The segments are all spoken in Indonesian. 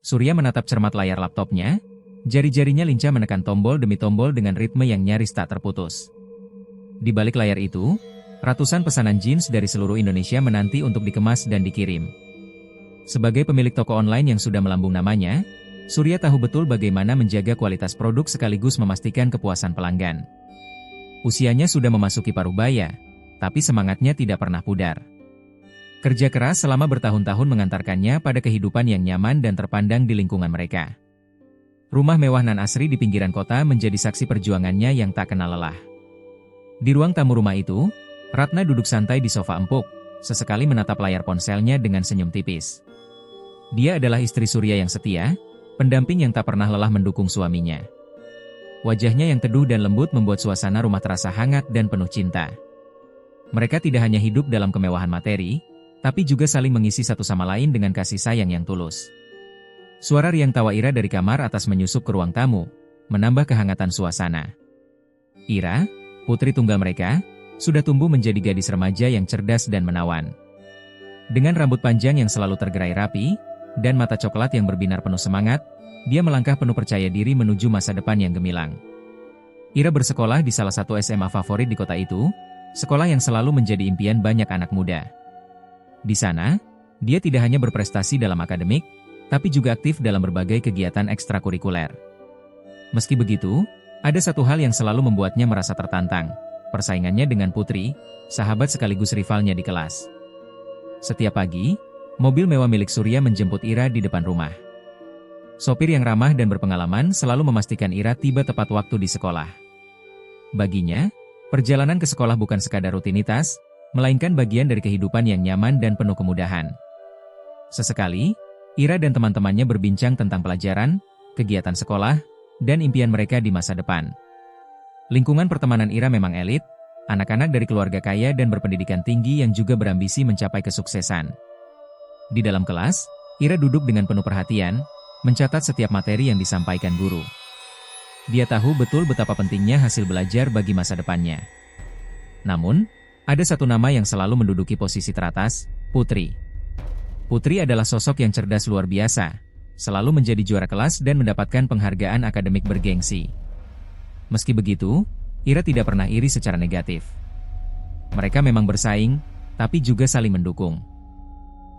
Surya menatap cermat layar laptopnya, jari-jarinya lincah menekan tombol demi tombol dengan ritme yang nyaris tak terputus. Di balik layar itu, ratusan pesanan jeans dari seluruh Indonesia menanti untuk dikemas dan dikirim. Sebagai pemilik toko online yang sudah melambung namanya, Surya tahu betul bagaimana menjaga kualitas produk sekaligus memastikan kepuasan pelanggan. Usianya sudah memasuki paruh baya, tapi semangatnya tidak pernah pudar. Kerja keras selama bertahun-tahun mengantarkannya pada kehidupan yang nyaman dan terpandang di lingkungan mereka. Rumah mewah nan asri di pinggiran kota menjadi saksi perjuangannya yang tak kenal lelah. Di ruang tamu rumah itu, Ratna duduk santai di sofa empuk, sesekali menatap layar ponselnya dengan senyum tipis. Dia adalah istri Surya yang setia, pendamping yang tak pernah lelah mendukung suaminya. Wajahnya yang teduh dan lembut membuat suasana rumah terasa hangat dan penuh cinta. Mereka tidak hanya hidup dalam kemewahan materi, tapi juga saling mengisi satu sama lain dengan kasih sayang yang tulus. Suara riang tawa Ira dari kamar atas menyusup ke ruang tamu, menambah kehangatan suasana. Ira, putri tunggal mereka, sudah tumbuh menjadi gadis remaja yang cerdas dan menawan. Dengan rambut panjang yang selalu tergerai rapi, dan mata coklat yang berbinar penuh semangat, dia melangkah penuh percaya diri menuju masa depan yang gemilang. Ira bersekolah di salah satu SMA favorit di kota itu, sekolah yang selalu menjadi impian banyak anak muda. Di sana, dia tidak hanya berprestasi dalam akademik, tapi juga aktif dalam berbagai kegiatan ekstrakurikuler. Meski begitu, ada satu hal yang selalu membuatnya merasa tertantang, persaingannya dengan Putri, sahabat sekaligus rivalnya di kelas. Setiap pagi, mobil mewah milik Surya menjemput Ira di depan rumah. Sopir yang ramah dan berpengalaman selalu memastikan Ira tiba tepat waktu di sekolah. Baginya, perjalanan ke sekolah bukan sekadar rutinitas, melainkan bagian dari kehidupan yang nyaman dan penuh kemudahan. Sesekali, Ira dan teman-temannya berbincang tentang pelajaran, kegiatan sekolah, dan impian mereka di masa depan. Lingkungan pertemanan Ira memang elit, anak-anak dari keluarga kaya dan berpendidikan tinggi yang juga berambisi mencapai kesuksesan. Di dalam kelas, Ira duduk dengan penuh perhatian, mencatat setiap materi yang disampaikan guru. Dia tahu betul betapa pentingnya hasil belajar bagi masa depannya. Namun, ada satu nama yang selalu menduduki posisi teratas, Putri. Putri adalah sosok yang cerdas luar biasa, selalu menjadi juara kelas dan mendapatkan penghargaan akademik bergengsi. Meski begitu, Ira tidak pernah iri secara negatif. Mereka memang bersaing, tapi juga saling mendukung.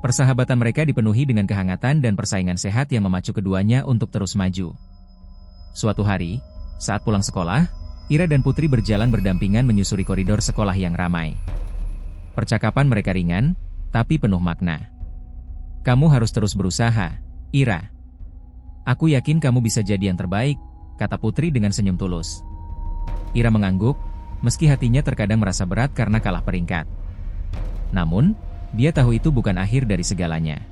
Persahabatan mereka dipenuhi dengan kehangatan dan persaingan sehat yang memacu keduanya untuk terus maju. Suatu hari, saat pulang sekolah, Ira dan Putri berjalan berdampingan menyusuri koridor sekolah yang ramai. Percakapan mereka ringan, tapi penuh makna. "Kamu harus terus berusaha, Ira. Aku yakin kamu bisa jadi yang terbaik," kata Putri dengan senyum tulus. Ira mengangguk, meski hatinya terkadang merasa berat karena kalah peringkat. Namun, dia tahu itu bukan akhir dari segalanya.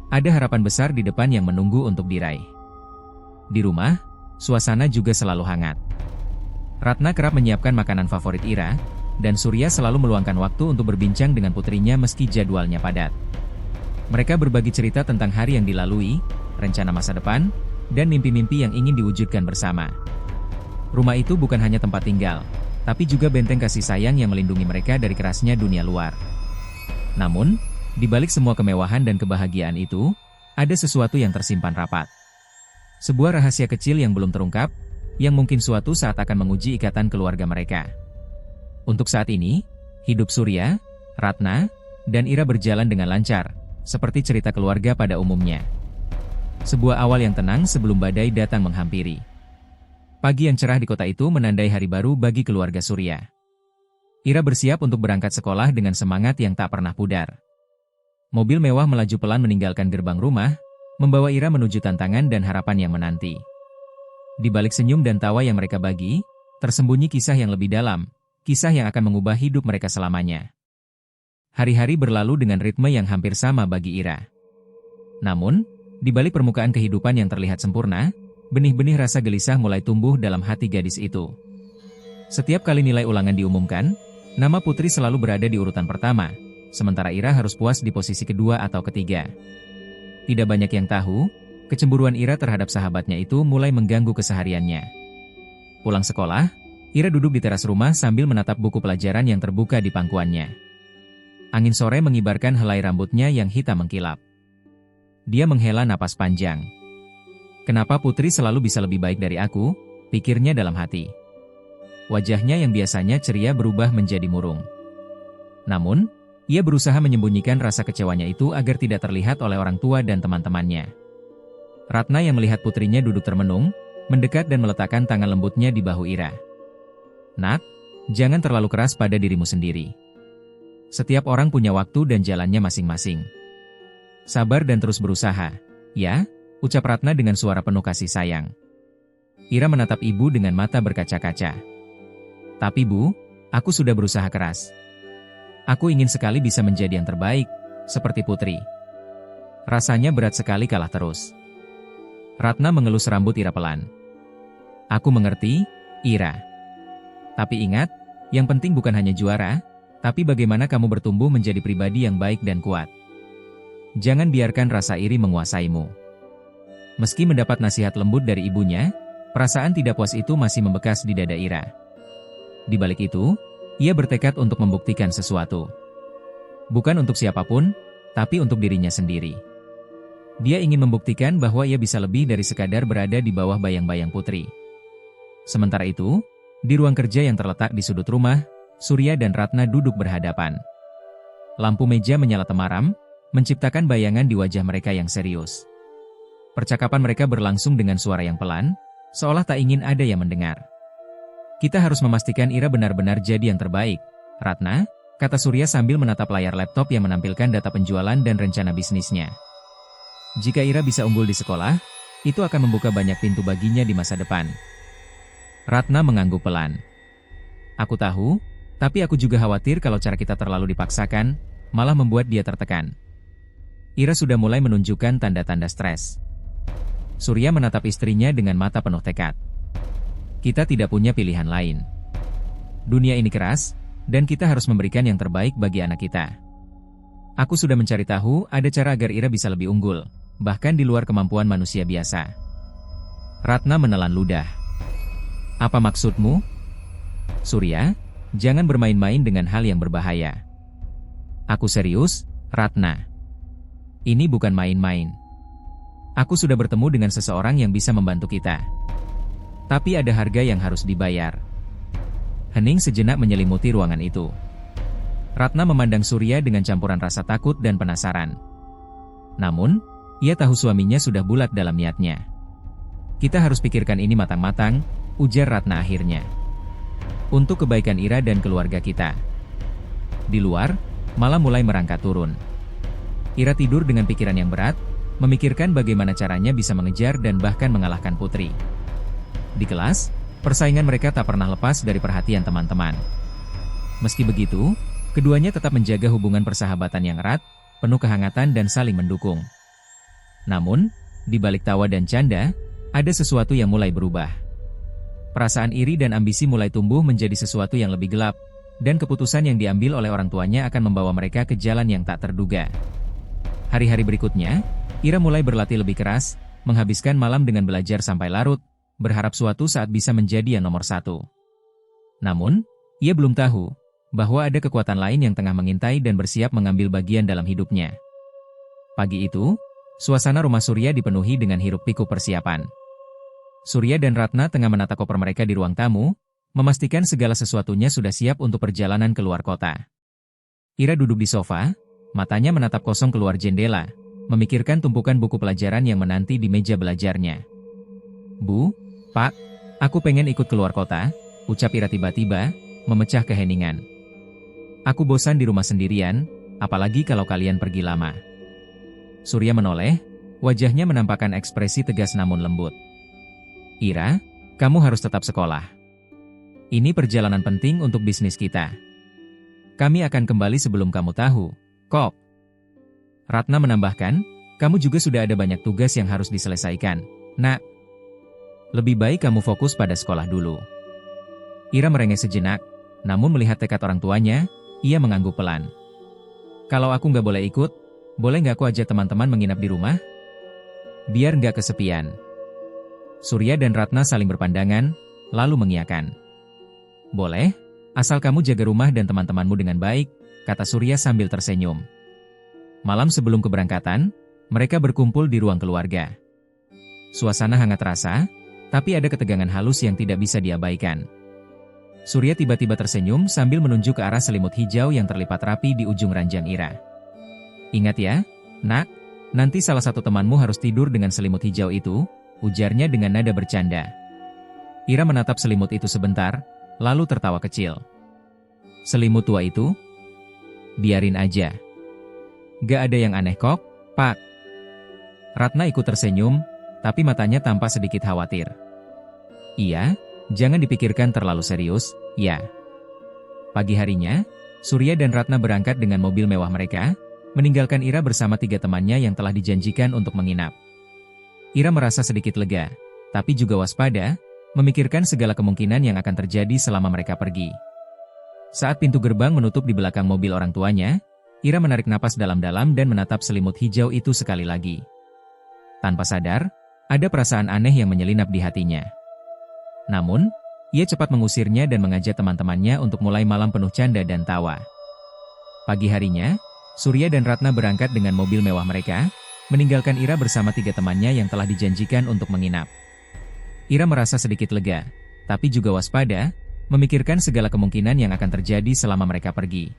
Ada harapan besar di depan yang menunggu untuk diraih. Di rumah, suasana juga selalu hangat. Ratna kerap menyiapkan makanan favorit Ira, dan Surya selalu meluangkan waktu untuk berbincang dengan putrinya meski jadwalnya padat. Mereka berbagi cerita tentang hari yang dilalui, rencana masa depan, dan mimpi-mimpi yang ingin diwujudkan bersama. Rumah itu bukan hanya tempat tinggal, tapi juga benteng kasih sayang yang melindungi mereka dari kerasnya dunia luar. Namun, di balik semua kemewahan dan kebahagiaan itu, ada sesuatu yang tersimpan rapat. Sebuah rahasia kecil yang belum terungkap, yang mungkin suatu saat akan menguji ikatan keluarga mereka. Untuk saat ini, hidup Surya, Ratna, dan Ira berjalan dengan lancar, seperti cerita keluarga pada umumnya. Sebuah awal yang tenang sebelum badai datang menghampiri. Pagi yang cerah di kota itu menandai hari baru bagi keluarga Surya. Ira bersiap untuk berangkat sekolah dengan semangat yang tak pernah pudar. Mobil mewah melaju pelan meninggalkan gerbang rumah, membawa Ira menuju tantangan dan harapan yang menanti. Di balik senyum dan tawa yang mereka bagi, tersembunyi kisah yang lebih dalam, kisah yang akan mengubah hidup mereka selamanya. Hari-hari berlalu dengan ritme yang hampir sama bagi Ira. Namun, di balik permukaan kehidupan yang terlihat sempurna, benih-benih rasa gelisah mulai tumbuh dalam hati gadis itu. Setiap kali nilai ulangan diumumkan, nama Putri selalu berada di urutan pertama, sementara Ira harus puas di posisi kedua atau ketiga. Tidak banyak yang tahu, kecemburuan Ira terhadap sahabatnya itu mulai mengganggu kesehariannya. Pulang sekolah, Ira duduk di teras rumah sambil menatap buku pelajaran yang terbuka di pangkuannya. Angin sore mengibarkan helai rambutnya yang hitam mengkilap. Dia menghela napas panjang. Kenapa Putri selalu bisa lebih baik dari aku? Pikirnya dalam hati. Wajahnya yang biasanya ceria berubah menjadi murung. Namun, ia berusaha menyembunyikan rasa kecewanya itu agar tidak terlihat oleh orang tua dan teman-temannya. Ratna yang melihat putrinya duduk termenung, mendekat dan meletakkan tangan lembutnya di bahu Ira. Nak, jangan terlalu keras pada dirimu sendiri. Setiap orang punya waktu dan jalannya masing-masing. Sabar dan terus berusaha, ya, ucap Ratna dengan suara penuh kasih sayang. Ira menatap ibu dengan mata berkaca-kaca. Tapi Bu, aku sudah berusaha keras. Aku ingin sekali bisa menjadi yang terbaik, seperti Putri. Rasanya berat sekali kalah terus. Ratna mengelus rambut Ira pelan. Aku mengerti, Ira. Tapi ingat, yang penting bukan hanya juara, tapi bagaimana kamu bertumbuh menjadi pribadi yang baik dan kuat. Jangan biarkan rasa iri menguasaimu. Meski mendapat nasihat lembut dari ibunya, perasaan tidak puas itu masih membekas di dada Ira. Di balik itu, ia bertekad untuk membuktikan sesuatu. Bukan untuk siapapun, tapi untuk dirinya sendiri. Dia ingin membuktikan bahwa ia bisa lebih dari sekadar berada di bawah bayang-bayang Putri. Sementara itu, di ruang kerja yang terletak di sudut rumah, Surya dan Ratna duduk berhadapan. Lampu meja menyala temaram, menciptakan bayangan di wajah mereka yang serius. Percakapan mereka berlangsung dengan suara yang pelan, seolah tak ingin ada yang mendengar. Kita harus memastikan Ira benar-benar jadi yang terbaik, Ratna, kata Surya sambil menatap layar laptop yang menampilkan data penjualan dan rencana bisnisnya. Jika Ira bisa unggul di sekolah, itu akan membuka banyak pintu baginya di masa depan. Ratna mengangguk pelan. Aku tahu, tapi aku juga khawatir kalau cara kita terlalu dipaksakan, malah membuat dia tertekan. Ira sudah mulai menunjukkan tanda-tanda stres. Surya menatap istrinya dengan mata penuh tekad. Kita tidak punya pilihan lain. Dunia ini keras, dan kita harus memberikan yang terbaik bagi anak kita. Aku sudah mencari tahu ada cara agar Ira bisa lebih unggul, bahkan di luar kemampuan manusia biasa. Ratna menelan ludah. Apa maksudmu? Surya, jangan bermain-main dengan hal yang berbahaya. Aku serius, Ratna. Ini bukan main-main. Aku sudah bertemu dengan seseorang yang bisa membantu kita. Tapi ada harga yang harus dibayar. Hening sejenak menyelimuti ruangan itu. Ratna memandang Surya dengan campuran rasa takut dan penasaran. Namun, ia tahu suaminya sudah bulat dalam niatnya. Kita harus pikirkan ini matang-matang, ujar Ratna akhirnya. Untuk kebaikan Ira dan keluarga kita. Di luar, malam mulai merangkak turun. Ira tidur dengan pikiran yang berat, memikirkan bagaimana caranya bisa mengejar dan bahkan mengalahkan Putri. Di kelas, persaingan mereka tak pernah lepas dari perhatian teman-teman. Meski begitu, keduanya tetap menjaga hubungan persahabatan yang erat, penuh kehangatan dan saling mendukung. Namun, di balik tawa dan canda, ada sesuatu yang mulai berubah. Perasaan iri dan ambisi mulai tumbuh menjadi sesuatu yang lebih gelap, dan keputusan yang diambil oleh orang tuanya akan membawa mereka ke jalan yang tak terduga. Hari-hari berikutnya, Ira mulai berlatih lebih keras, menghabiskan malam dengan belajar sampai larut, berharap suatu saat bisa menjadi yang nomor satu. Namun, ia belum tahu bahwa ada kekuatan lain yang tengah mengintai dan bersiap mengambil bagian dalam hidupnya. Pagi itu, suasana rumah Surya dipenuhi dengan hiruk-pikuk persiapan. Surya dan Ratna tengah menata koper mereka di ruang tamu, memastikan segala sesuatunya sudah siap untuk perjalanan keluar kota. Ira duduk di sofa, matanya menatap kosong keluar jendela, memikirkan tumpukan buku pelajaran yang menanti di meja belajarnya. Bu, Pak, aku pengen ikut keluar kota, ucap Ira tiba-tiba, memecah keheningan. Aku bosan di rumah sendirian, apalagi kalau kalian pergi lama. Surya menoleh, wajahnya menampakkan ekspresi tegas namun lembut. Ira, kamu harus tetap sekolah. Ini perjalanan penting untuk bisnis kita. Kami akan kembali sebelum kamu tahu, kok. Ratna menambahkan, kamu juga sudah ada banyak tugas yang harus diselesaikan, Nak. Lebih baik kamu fokus pada sekolah dulu. Ira merengek sejenak, namun melihat tekad orang tuanya, ia mengangguk pelan. Kalau aku nggak boleh ikut, boleh nggak aku ajak teman-teman menginap di rumah? Biar nggak kesepian. Surya dan Ratna saling berpandangan, lalu mengiyakan. Boleh, asal kamu jaga rumah dan teman-temanmu dengan baik, kata Surya sambil tersenyum. Malam sebelum keberangkatan, Mereka berkumpul di ruang keluarga. Suasana hangat terasa, tapi ada ketegangan halus yang tidak bisa diabaikan. Surya tiba-tiba tersenyum sambil menunjuk ke arah selimut hijau yang terlipat rapi di ujung ranjang Ira. "Ingat ya, nak, nanti salah satu temanmu harus tidur dengan selimut hijau itu," ujarnya dengan nada bercanda. Ira menatap selimut itu sebentar, lalu tertawa kecil. "Selimut tua itu? Biarin aja. Gak ada yang aneh kok, Pak." Ratna ikut tersenyum, tapi matanya tampak sedikit khawatir. "Iya, jangan dipikirkan terlalu serius, ya." Pagi harinya, Surya dan Ratna berangkat dengan mobil mewah mereka, meninggalkan Ira bersama 3 temannya yang telah dijanjikan untuk menginap. Ira merasa sedikit lega, tapi juga waspada, memikirkan segala kemungkinan yang akan terjadi selama mereka pergi. Saat pintu gerbang menutup di belakang mobil orang tuanya, Ira menarik napas dalam-dalam dan menatap selimut hijau itu sekali lagi. Tanpa sadar, ada perasaan aneh yang menyelinap di hatinya. Namun, ia cepat mengusirnya dan mengajak teman-temannya untuk mulai malam penuh canda dan tawa. Pagi harinya, Surya dan Ratna berangkat dengan mobil mewah mereka, meninggalkan Ira bersama 3 temannya yang telah dijanjikan untuk menginap. Ira merasa sedikit lega, tapi juga waspada, memikirkan segala kemungkinan yang akan terjadi selama mereka pergi.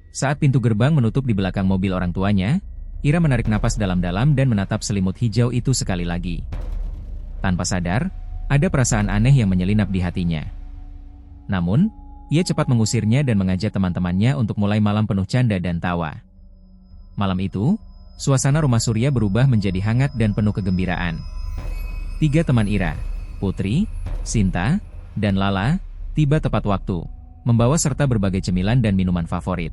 Saat pintu gerbang menutup di belakang mobil orang tuanya, Ira menarik napas dalam-dalam dan menatap selimut hijau itu sekali lagi. Tanpa sadar, ada perasaan aneh yang menyelinap di hatinya. Namun, ia cepat mengusirnya dan mengajak teman-temannya untuk mulai malam penuh canda dan tawa. Malam itu, suasana rumah Surya berubah menjadi hangat dan penuh kegembiraan. 3 teman Ira, Putri, Sinta, dan Lala, tiba tepat waktu, membawa serta berbagai cemilan dan minuman favorit.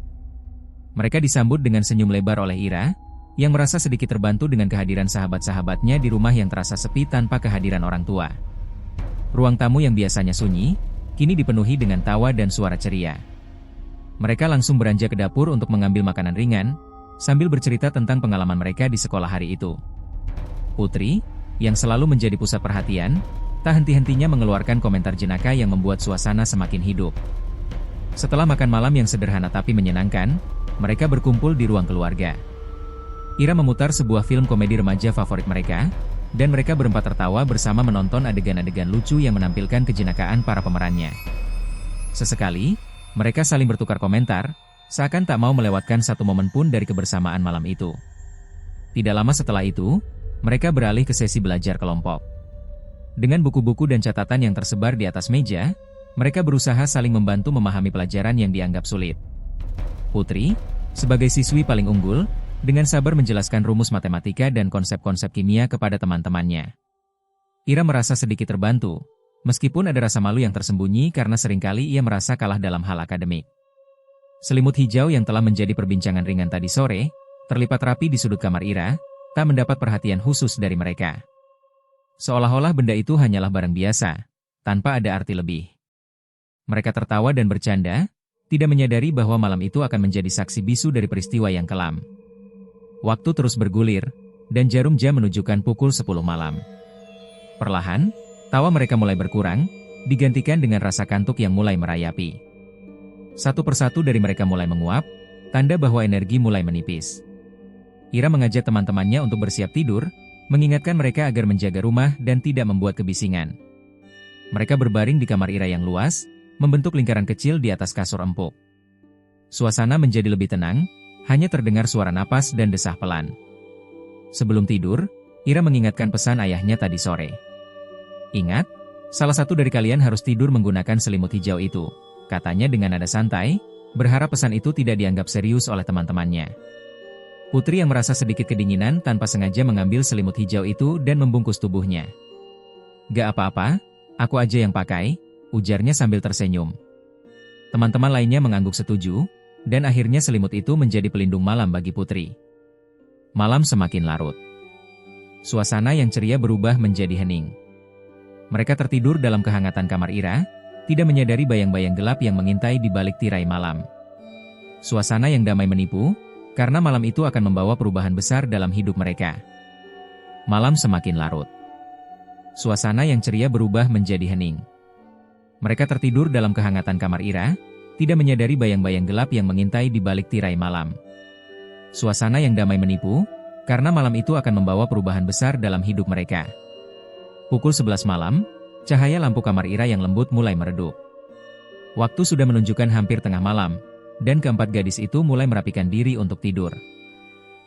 Mereka disambut dengan senyum lebar oleh Ira, yang merasa sedikit terbantu dengan kehadiran sahabat-sahabatnya di rumah yang terasa sepi tanpa kehadiran orang tua. Ruang tamu yang biasanya sunyi, kini dipenuhi dengan tawa dan suara ceria. Mereka langsung beranjak ke dapur untuk mengambil makanan ringan, sambil bercerita tentang pengalaman mereka di sekolah hari itu. Putri, yang selalu menjadi pusat perhatian, tak henti-hentinya mengeluarkan komentar jenaka yang membuat suasana semakin hidup. Setelah makan malam yang sederhana tapi menyenangkan, mereka berkumpul di ruang keluarga. Ira memutar sebuah film komedi remaja favorit mereka, dan mereka berempat tertawa bersama menonton adegan-adegan lucu yang menampilkan kejenakaan para pemerannya. Sesekali, mereka saling bertukar komentar, seakan tak mau melewatkan satu momen pun dari kebersamaan malam itu. Tidak lama setelah itu, mereka beralih ke sesi belajar kelompok. Dengan buku-buku dan catatan yang tersebar di atas meja, mereka berusaha saling membantu memahami pelajaran yang dianggap sulit. Putri, sebagai siswi paling unggul, dengan sabar menjelaskan rumus matematika dan konsep-konsep kimia kepada teman-temannya. Ira merasa sedikit terbantu, meskipun ada rasa malu yang tersembunyi karena seringkali ia merasa kalah dalam hal akademik. Selimut hijau yang telah menjadi perbincangan ringan tadi sore, terlipat rapi di sudut kamar Ira, tak mendapat perhatian khusus dari mereka. Seolah-olah benda itu hanyalah barang biasa, tanpa ada arti lebih. Mereka tertawa dan bercanda, tidak menyadari bahwa malam itu akan menjadi saksi bisu dari peristiwa yang kelam. Waktu terus bergulir, dan jarum jam menunjukkan pukul 10 malam. Perlahan, tawa mereka mulai berkurang, digantikan dengan rasa kantuk yang mulai merayapi. Satu persatu dari mereka mulai menguap, tanda bahwa energi mulai menipis. Ira mengajak teman-temannya untuk bersiap tidur, mengingatkan mereka agar menjaga rumah dan tidak membuat kebisingan. Mereka berbaring di kamar Ira yang luas, membentuk lingkaran kecil di atas kasur empuk. Suasana menjadi lebih tenang, hanya terdengar suara napas dan desah pelan. Sebelum tidur, Ira mengingatkan pesan ayahnya tadi sore. "Ingat, salah satu dari kalian harus tidur menggunakan selimut hijau itu," katanya dengan nada santai, berharap pesan itu tidak dianggap serius oleh teman-temannya. Putri yang merasa sedikit kedinginan tanpa sengaja mengambil selimut hijau itu dan membungkus tubuhnya. "Gak apa-apa, aku aja yang pakai," ujarnya sambil tersenyum. Teman-teman lainnya mengangguk setuju, dan akhirnya selimut itu menjadi pelindung malam bagi Putri. Malam semakin larut. Suasana yang ceria berubah menjadi hening. Mereka tertidur dalam kehangatan kamar Ira, tidak menyadari bayang-bayang gelap yang mengintai di balik tirai malam. Suasana yang damai menipu, karena malam itu akan membawa perubahan besar dalam hidup mereka. Malam semakin larut. Suasana yang ceria berubah menjadi hening. Mereka tertidur dalam kehangatan kamar Ira, tidak menyadari bayang-bayang gelap yang mengintai di balik tirai malam. Suasana yang damai menipu, Karena malam itu akan membawa perubahan besar dalam hidup mereka. Pukul 11 malam, cahaya lampu kamar Ira yang lembut mulai meredup. Waktu sudah menunjukkan hampir tengah malam, dan keempat gadis itu mulai merapikan diri untuk tidur.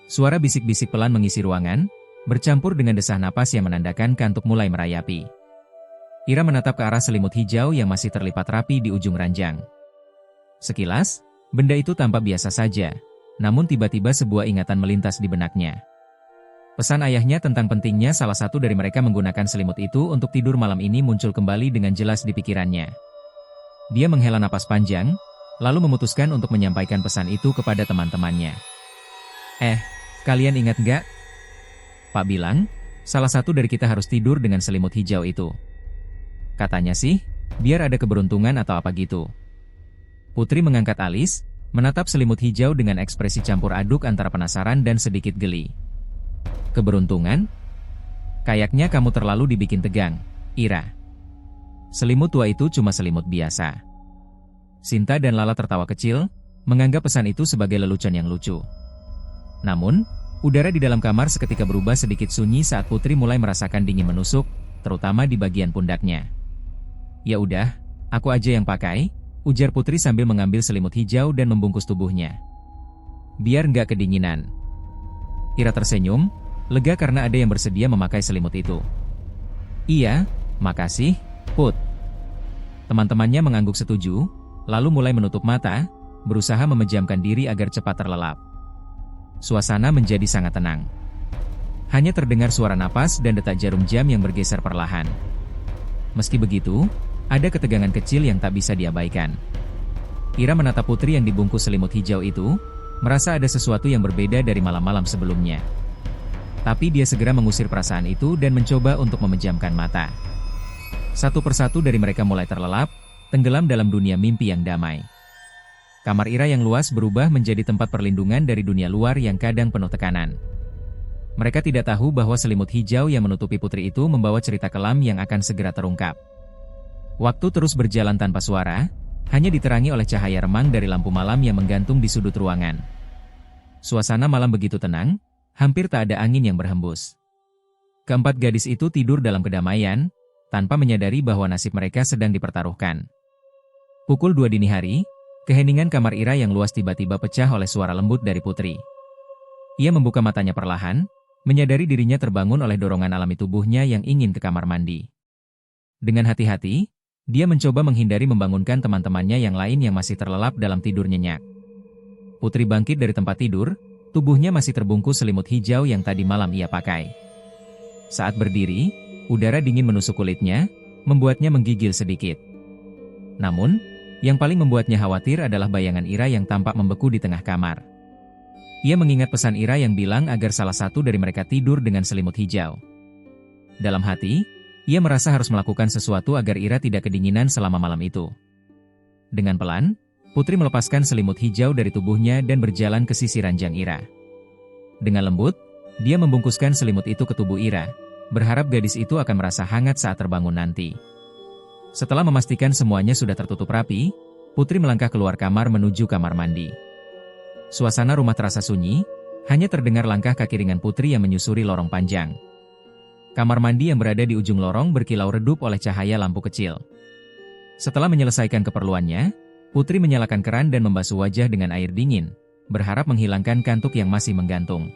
Suara bisik-bisik pelan mengisi ruangan, bercampur dengan desah napas yang menandakan kantuk mulai merayapi. Ira menatap ke arah selimut hijau yang masih terlipat rapi di ujung ranjang. Sekilas, benda itu tampak biasa saja, namun tiba-tiba sebuah ingatan melintas di benaknya. Pesan ayahnya tentang pentingnya salah satu dari mereka menggunakan selimut itu untuk tidur malam ini muncul kembali dengan jelas di pikirannya. Dia menghela napas panjang, lalu memutuskan untuk menyampaikan pesan itu kepada teman-temannya. Kalian ingat nggak? Pak bilang, salah satu dari kita harus tidur dengan selimut hijau itu. Katanya sih, biar ada keberuntungan atau apa gitu. Putri mengangkat alis, menatap selimut hijau dengan ekspresi campur aduk antara penasaran dan sedikit geli. Keberuntungan? Kayaknya kamu terlalu dibikin tegang, Ira. Selimut tua itu cuma selimut biasa. Sinta dan Lala tertawa kecil, menganggap pesan itu sebagai lelucon yang lucu. Namun, udara di dalam kamar seketika berubah sedikit sunyi saat Putri mulai merasakan dingin menusuk, terutama di bagian pundaknya. Ya udah, aku aja yang pakai, ujar Putri sambil mengambil selimut hijau dan membungkus tubuhnya. Biar nggak kedinginan. Ira tersenyum, lega karena ada yang bersedia memakai selimut itu. Iya, makasih, Put. Teman-temannya mengangguk setuju, lalu mulai menutup mata, berusaha memejamkan diri agar cepat terlelap. Suasana menjadi sangat tenang. Hanya terdengar suara napas dan detak jarum jam yang bergeser perlahan. Meski begitu, ada ketegangan kecil yang tak bisa diabaikan. Ira menatap Putri yang dibungkus selimut hijau itu, merasa ada sesuatu yang berbeda dari malam-malam sebelumnya. Tapi dia segera mengusir perasaan itu dan mencoba untuk memejamkan mata. Satu persatu dari mereka mulai terlelap, tenggelam dalam dunia mimpi yang damai. Kamar Ira yang luas berubah menjadi tempat perlindungan dari dunia luar yang kadang penuh tekanan. Mereka tidak tahu bahwa selimut hijau yang menutupi Putri itu membawa cerita kelam yang akan segera terungkap. Waktu terus berjalan tanpa suara, hanya diterangi oleh cahaya remang dari lampu malam yang menggantung di sudut ruangan. Suasana malam begitu tenang, hampir tak ada angin yang berhembus. Keempat gadis itu tidur dalam kedamaian, tanpa menyadari bahwa nasib mereka sedang dipertaruhkan. Pukul 2 dini hari, keheningan kamar Ira yang luas tiba-tiba pecah oleh suara lembut dari Putri. Ia membuka matanya perlahan, menyadari dirinya terbangun oleh dorongan alami tubuhnya yang ingin ke kamar mandi. Dengan hati-hati, dia mencoba menghindari membangunkan teman-temannya yang lain yang masih terlelap dalam tidur nyenyak. Putri bangkit dari tempat tidur, tubuhnya masih terbungkus selimut hijau yang tadi malam ia pakai. Saat berdiri, udara dingin menusuk kulitnya, membuatnya menggigil sedikit. Namun, yang paling membuatnya khawatir adalah bayangan Ira yang tampak membeku di tengah kamar. Ia mengingat pesan Ira yang bilang agar salah satu dari mereka tidur dengan selimut hijau. Dalam hati, ia merasa harus melakukan sesuatu agar Ira tidak kedinginan selama malam itu. Dengan pelan, Putri melepaskan selimut hijau dari tubuhnya dan berjalan ke sisi ranjang Ira. Dengan lembut, dia membungkuskan selimut itu ke tubuh Ira, berharap gadis itu akan merasa hangat saat terbangun nanti. Setelah memastikan semuanya sudah tertutup rapi, Putri melangkah keluar kamar menuju kamar mandi. Suasana rumah terasa sunyi, hanya terdengar langkah kaki ringan Putri yang menyusuri lorong panjang. Kamar mandi yang berada di ujung lorong berkilau redup oleh cahaya lampu kecil. Setelah menyelesaikan keperluannya, Putri menyalakan keran dan membasuh wajah dengan air dingin, berharap menghilangkan kantuk yang masih menggantung.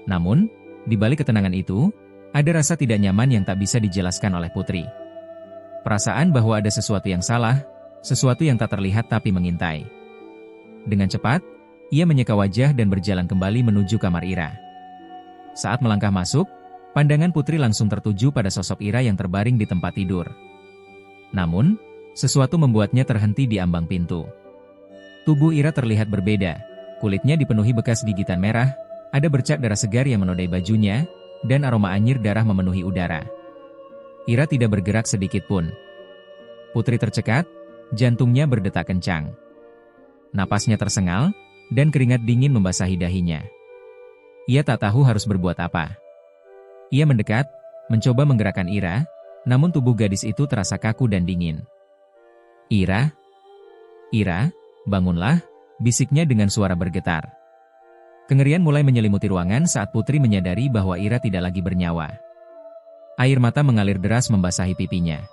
Namun, di balik ketenangan itu, ada rasa tidak nyaman yang tak bisa dijelaskan oleh Putri. Perasaan bahwa ada sesuatu yang salah, sesuatu yang tak terlihat tapi mengintai. Dengan cepat, ia menyeka wajah dan berjalan kembali menuju kamar Ira. Saat melangkah masuk, pandangan Putri langsung tertuju pada sosok Ira yang terbaring di tempat tidur. Namun, sesuatu membuatnya terhenti di ambang pintu. Tubuh Ira terlihat berbeda, kulitnya dipenuhi bekas gigitan merah, ada bercak darah segar yang menodai bajunya, dan aroma anyir darah memenuhi udara. Ira tidak bergerak sedikit pun. Putri tercekat, jantungnya berdetak kencang. Napasnya tersengal, dan keringat dingin membasahi dahinya. Ia tak tahu harus berbuat apa. Ia mendekat, mencoba menggerakkan Ira, namun tubuh gadis itu terasa kaku dan dingin. Ira? Ira, bangunlah, bisiknya dengan suara bergetar. Kengerian mulai menyelimuti ruangan saat Putri menyadari bahwa Ira tidak lagi bernyawa. Air mata mengalir deras membasahi pipinya.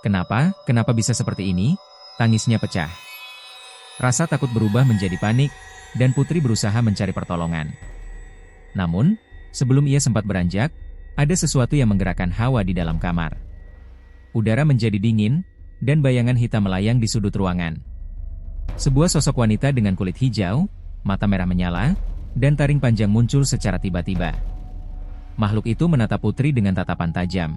Kenapa? Kenapa bisa seperti ini? Tangisnya pecah. Rasa takut berubah menjadi panik, dan Putri berusaha mencari pertolongan. Namun, sebelum ia sempat beranjak, ada sesuatu yang menggerakkan hawa di dalam kamar. Udara menjadi dingin, dan bayangan hitam melayang di sudut ruangan. Sebuah sosok wanita dengan kulit hijau, mata merah menyala, dan taring panjang muncul secara tiba-tiba. Makhluk itu menatap Putri dengan tatapan tajam.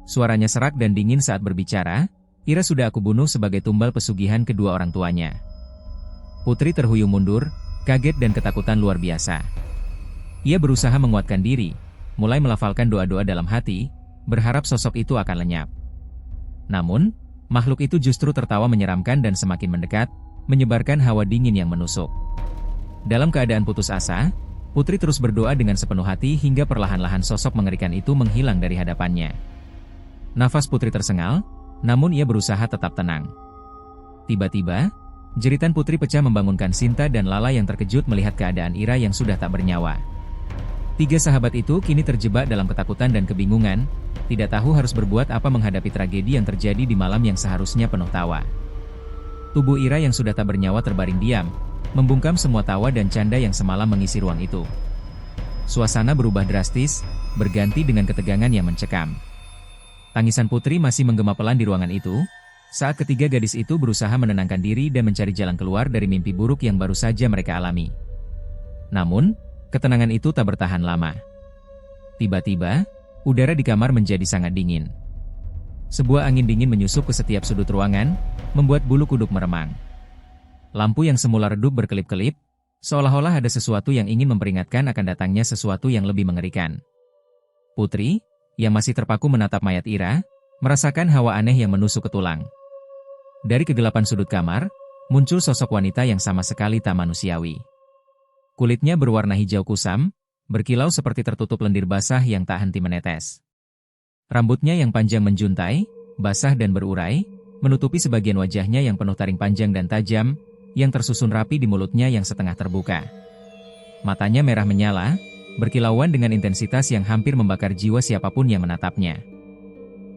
Suaranya serak dan dingin saat berbicara, Ira sudah aku bunuh sebagai tumbal pesugihan kedua orang tuanya. Putri terhuyung mundur, kaget dan ketakutan luar biasa. Ia berusaha menguatkan diri, mulai melafalkan doa-doa dalam hati, berharap sosok itu akan lenyap. Namun, makhluk itu justru tertawa menyeramkan dan semakin mendekat, menyebarkan hawa dingin yang menusuk. Dalam keadaan putus asa, Putri terus berdoa dengan sepenuh hati hingga perlahan-lahan sosok mengerikan itu menghilang dari hadapannya. Nafas Putri tersengal, namun ia berusaha tetap tenang. Tiba-tiba, jeritan Putri pecah membangunkan Sinta dan Lala yang terkejut melihat keadaan Ira yang sudah tak bernyawa. Tiga sahabat itu kini terjebak dalam ketakutan dan kebingungan, tidak tahu harus berbuat apa menghadapi tragedi yang terjadi di malam yang seharusnya penuh tawa. Tubuh Ira yang sudah tak bernyawa terbaring diam, membungkam semua tawa dan canda yang semalam mengisi ruang itu. Suasana berubah drastis, berganti dengan ketegangan yang mencekam. Tangisan Putri masih menggema pelan di ruangan itu, saat ketiga gadis itu berusaha menenangkan diri dan mencari jalan keluar dari mimpi buruk yang baru saja mereka alami. Namun, ketenangan itu tak bertahan lama. Tiba-tiba, udara di kamar menjadi sangat dingin. Sebuah angin dingin menyusup ke setiap sudut ruangan, membuat bulu kuduk meremang. Lampu yang semula redup berkelip-kelip, seolah-olah ada sesuatu yang ingin memperingatkan akan datangnya sesuatu yang lebih mengerikan. Putri, yang masih terpaku menatap mayat Ira, merasakan hawa aneh yang menusuk ke tulang. Dari kegelapan sudut kamar, muncul sosok wanita yang sama sekali tak manusiawi. Kulitnya berwarna hijau kusam, berkilau seperti tertutup lendir basah yang tak henti menetes. Rambutnya yang panjang menjuntai, basah dan berurai, menutupi sebagian wajahnya yang penuh taring panjang dan tajam, yang tersusun rapi di mulutnya yang setengah terbuka. Matanya merah menyala, berkilauan dengan intensitas yang hampir membakar jiwa siapapun yang menatapnya.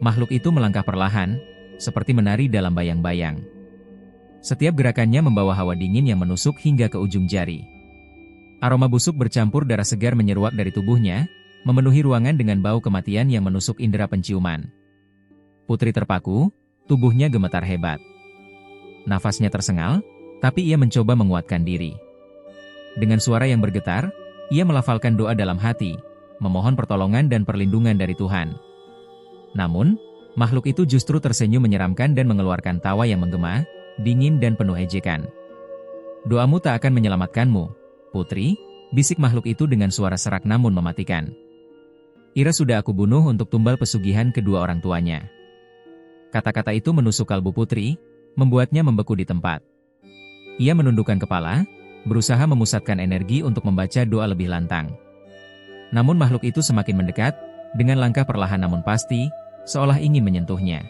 Makhluk itu melangkah perlahan, seperti menari dalam bayang-bayang. Setiap gerakannya membawa hawa dingin yang menusuk hingga ke ujung jari. Aroma busuk bercampur darah segar menyeruak dari tubuhnya, memenuhi ruangan dengan bau kematian yang menusuk indera penciuman. Putri terpaku, tubuhnya gemetar hebat. Nafasnya tersengal, tapi ia mencoba menguatkan diri. Dengan suara yang bergetar, ia melafalkan doa dalam hati, memohon pertolongan dan perlindungan dari Tuhan. Namun, makhluk itu justru tersenyum menyeramkan dan mengeluarkan tawa yang menggema, dingin dan penuh ejekan. Doamu tak akan menyelamatkanmu, Putri, bisik makhluk itu dengan suara serak namun mematikan. Ira sudah aku bunuh untuk tumbal pesugihan kedua orang tuanya. Kata-kata itu menusuk kalbu Putri, membuatnya membeku di tempat. Ia menundukkan kepala, berusaha memusatkan energi untuk membaca doa lebih lantang. Namun makhluk itu semakin mendekat, dengan langkah perlahan namun pasti, seolah ingin menyentuhnya.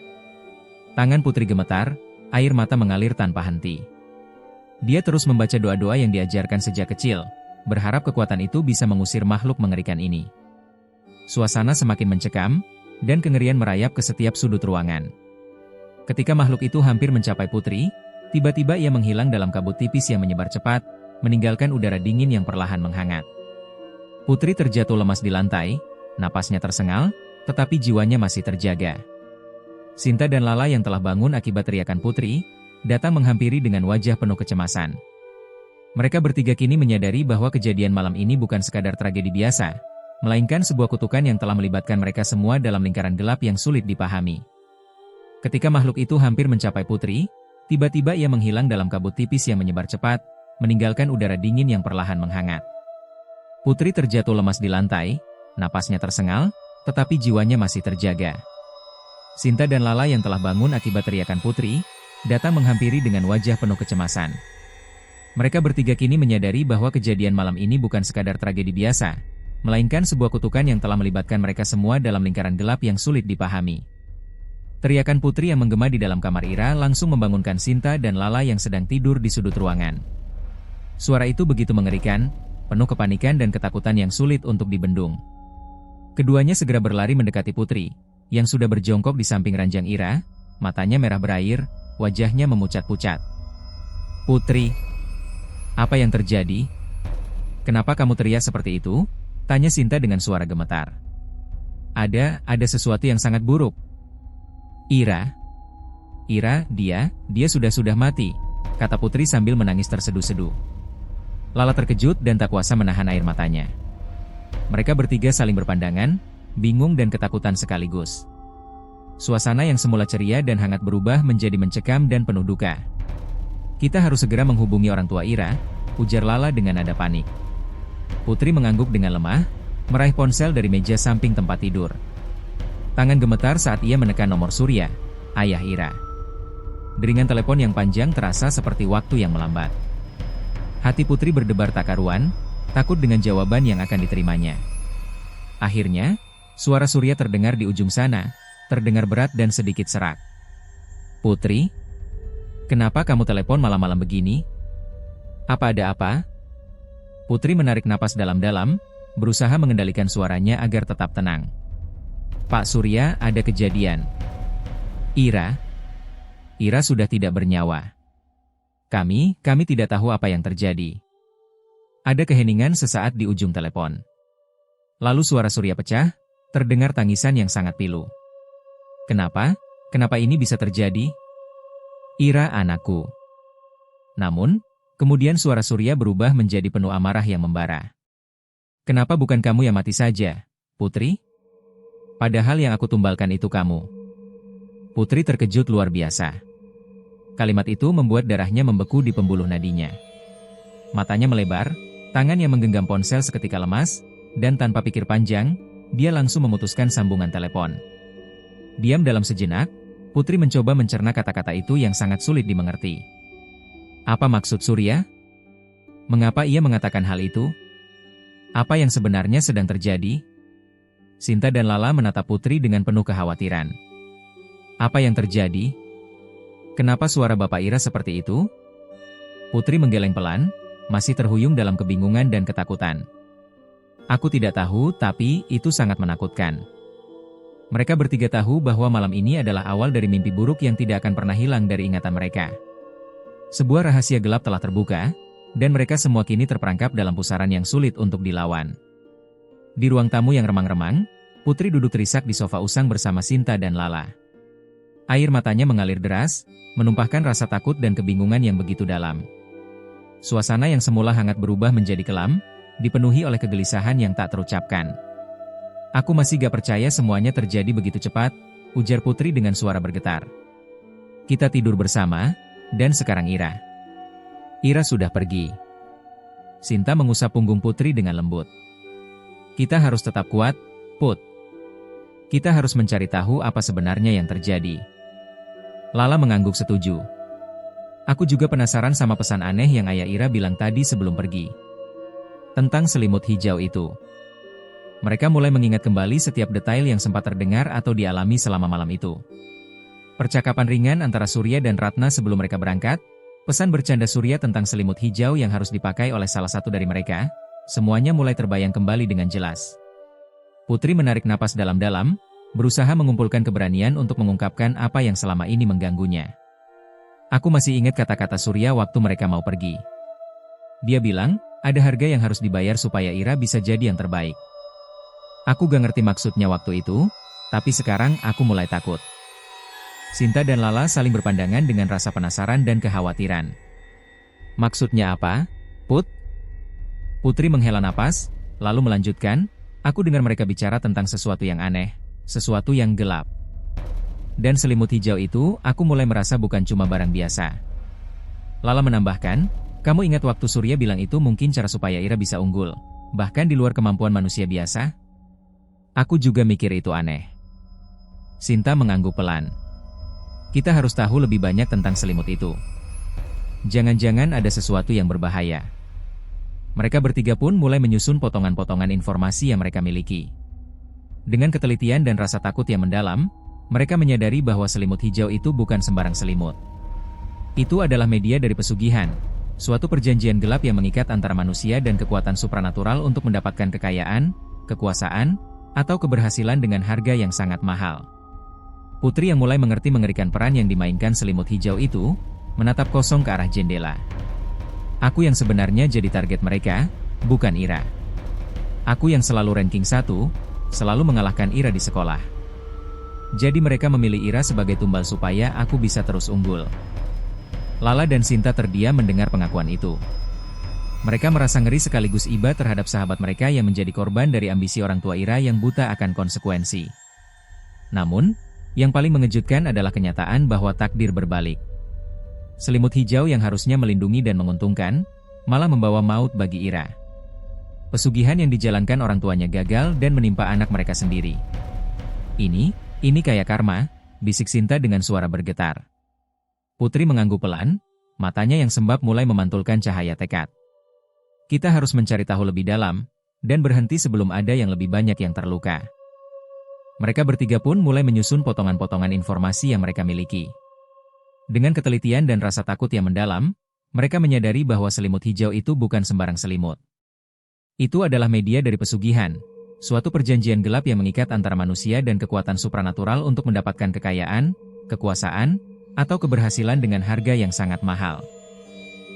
Tangan Putri gemetar, air mata mengalir tanpa henti. Dia terus membaca doa-doa yang diajarkan sejak kecil, berharap kekuatan itu bisa mengusir makhluk mengerikan ini. Suasana semakin mencekam, dan kengerian merayap ke setiap sudut ruangan. Ketika makhluk itu hampir mencapai Putri, tiba-tiba ia menghilang dalam kabut tipis yang menyebar cepat, meninggalkan udara dingin yang perlahan menghangat. Putri terjatuh lemas di lantai, napasnya tersengal, tetapi jiwanya masih terjaga. Sinta dan Lala yang telah bangun akibat teriakan Putri, datang menghampiri dengan wajah penuh kecemasan. Mereka bertiga kini menyadari bahwa kejadian malam ini bukan sekadar tragedi biasa, melainkan sebuah kutukan yang telah melibatkan mereka semua dalam lingkaran gelap yang sulit dipahami. Ketika makhluk itu hampir mencapai Putri, tiba-tiba ia menghilang dalam kabut tipis yang menyebar cepat, meninggalkan udara dingin yang perlahan menghangat. Putri terjatuh lemas di lantai, napasnya tersengal, tetapi jiwanya masih terjaga. Sinta dan Lala yang telah bangun akibat teriakan Putri, datang menghampiri dengan wajah penuh kecemasan. Mereka bertiga kini menyadari bahwa kejadian malam ini bukan sekadar tragedi biasa, melainkan sebuah kutukan yang telah melibatkan mereka semua dalam lingkaran gelap yang sulit dipahami. Teriakan Putri yang menggema di dalam kamar Ira langsung membangunkan Sinta dan Lala yang sedang tidur di sudut ruangan. Suara itu begitu mengerikan, penuh kepanikan dan ketakutan yang sulit untuk dibendung. Keduanya segera berlari mendekati Putri, yang sudah berjongkok di samping ranjang Ira, matanya merah berair, wajahnya memucat-pucat. "Putri, apa yang terjadi? Kenapa kamu teriak seperti itu?" tanya Sinta dengan suara gemetar. Ada sesuatu yang sangat buruk." Ira, dia sudah mati," kata Putri sambil menangis terseduh-seduh. Lala terkejut dan tak kuasa menahan air matanya. Mereka bertiga saling berpandangan, bingung dan ketakutan sekaligus. Suasana yang semula ceria dan hangat berubah menjadi mencekam dan penuh duka. "Kita harus segera menghubungi orang tua Ira," ujar Lala dengan nada panik. Putri mengangguk dengan lemah, meraih ponsel dari meja samping tempat tidur. Tangan gemetar saat ia menekan nomor Surya, ayah Ira. Deringan telepon yang panjang terasa seperti waktu yang melambat. Hati Putri berdebar tak karuan, takut dengan jawaban yang akan diterimanya. Akhirnya, suara Surya terdengar di ujung sana, terdengar berat dan sedikit serak. "Putri, kenapa kamu telepon malam-malam begini? Apa ada apa?" Putri menarik napas dalam-dalam, berusaha mengendalikan suaranya agar tetap tenang. "Pak Surya, ada kejadian. Ira sudah tidak bernyawa. Kami tidak tahu apa yang terjadi." Ada keheningan sesaat di ujung telepon. Lalu suara Surya pecah, terdengar tangisan yang sangat pilu. Kenapa ini bisa terjadi? Ira anakku." Namun, kemudian suara Surya berubah menjadi penuh amarah yang membara. "Kenapa bukan kamu yang mati saja, Putri? Padahal yang aku tumbalkan itu kamu." Putri terkejut luar biasa. Kalimat itu membuat darahnya membeku di pembuluh nadinya. Matanya melebar, tangan yang menggenggam ponsel seketika lemas, dan tanpa pikir panjang, dia langsung memutuskan sambungan telepon. Diam dalam sejenak, Putri mencoba mencerna kata-kata itu yang sangat sulit dimengerti. Apa maksud Surya? Mengapa ia mengatakan hal itu? Apa yang sebenarnya sedang terjadi? Sinta dan Lala menatap Putri dengan penuh kekhawatiran. Apa yang terjadi? Kenapa suara Bapak Ira seperti itu? Putri menggeleng pelan, masih terhuyung dalam kebingungan dan ketakutan. Aku tidak tahu, tapi itu sangat menakutkan. Mereka bertiga tahu bahwa malam ini adalah awal dari mimpi buruk yang tidak akan pernah hilang dari ingatan mereka. Sebuah rahasia gelap telah terbuka, dan mereka semua kini terperangkap dalam pusaran yang sulit untuk dilawan. Di ruang tamu yang remang-remang, Putri duduk terisak di sofa usang bersama Sinta dan Lala. Air matanya mengalir deras, menumpahkan rasa takut dan kebingungan yang begitu dalam. Suasana yang semula hangat berubah menjadi kelam, dipenuhi oleh kegelisahan yang tak terucapkan. Aku masih gak percaya semuanya terjadi begitu cepat, ujar Putri dengan suara bergetar. Kita tidur bersama, dan sekarang Ira sudah pergi. Sinta mengusap punggung Putri dengan lembut. Kita harus tetap kuat, Put. Kita harus mencari tahu apa sebenarnya yang terjadi. Lala mengangguk setuju. Aku juga penasaran sama pesan aneh yang Ayah Ira bilang tadi sebelum pergi. Tentang selimut hijau itu. Mereka mulai mengingat kembali setiap detail yang sempat terdengar atau dialami selama malam itu. Percakapan ringan antara Surya dan Ratna sebelum mereka berangkat, pesan bercanda Surya tentang selimut hijau yang harus dipakai oleh salah satu dari mereka, semuanya mulai terbayang kembali dengan jelas. Putri menarik napas dalam-dalam, berusaha mengumpulkan keberanian untuk mengungkapkan apa yang selama ini mengganggunya. Aku masih ingat kata-kata Surya waktu mereka mau pergi. Dia bilang, ada harga yang harus dibayar supaya Ira bisa jadi yang terbaik. Aku gak ngerti maksudnya waktu itu, tapi sekarang aku mulai takut. Sinta dan Lala saling berpandangan dengan rasa penasaran dan kekhawatiran. Maksudnya apa, Put? Putri menghela napas, lalu melanjutkan, aku dengar mereka bicara tentang sesuatu yang aneh, sesuatu yang gelap. Dan selimut hijau itu, aku mulai merasa bukan cuma barang biasa. Lala menambahkan, kamu ingat waktu Surya bilang itu mungkin cara supaya Ira bisa unggul, bahkan di luar kemampuan manusia biasa? Aku juga mikir itu aneh. Sinta mengangguk pelan. Kita harus tahu lebih banyak tentang selimut itu. Jangan-jangan ada sesuatu yang berbahaya. Mereka bertiga pun mulai menyusun potongan-potongan informasi yang mereka miliki. Dengan ketelitian dan rasa takut yang mendalam, mereka menyadari bahwa selimut hijau itu bukan sembarang selimut. Itu adalah media dari pesugihan, suatu perjanjian gelap yang mengikat antara manusia dan kekuatan supranatural untuk mendapatkan kekayaan, kekuasaan, atau keberhasilan dengan harga yang sangat mahal. Putri yang mulai mengerti mengerikan peran yang dimainkan selimut hijau itu, menatap kosong ke arah jendela. Aku yang sebenarnya jadi target mereka, bukan Ira. Aku yang selalu ranking 1, selalu mengalahkan Ira di sekolah. Jadi mereka memilih Ira sebagai tumbal supaya aku bisa terus unggul. Lala dan Sinta terdiam mendengar pengakuan itu. Mereka merasa ngeri sekaligus iba terhadap sahabat mereka yang menjadi korban dari ambisi orang tua Ira yang buta akan konsekuensi. Namun, yang paling mengejutkan adalah kenyataan bahwa takdir berbalik. Selimut hijau yang harusnya melindungi dan menguntungkan, malah membawa maut bagi Ira. Pesugihan yang dijalankan orang tuanya gagal dan menimpa anak mereka sendiri. Ini kayak karma, bisik Sinta dengan suara bergetar. Putri mengangguk pelan, matanya yang sembab mulai memantulkan cahaya tekad. Kita harus mencari tahu lebih dalam, dan berhenti sebelum ada yang lebih banyak yang terluka. Mereka bertiga pun mulai menyusun potongan-potongan informasi yang mereka miliki. Dengan ketelitian dan rasa takut yang mendalam, mereka menyadari bahwa selimut hijau itu bukan sembarang selimut. Itu adalah media dari pesugihan, suatu perjanjian gelap yang mengikat antara manusia dan kekuatan supranatural untuk mendapatkan kekayaan, kekuasaan, atau keberhasilan dengan harga yang sangat mahal.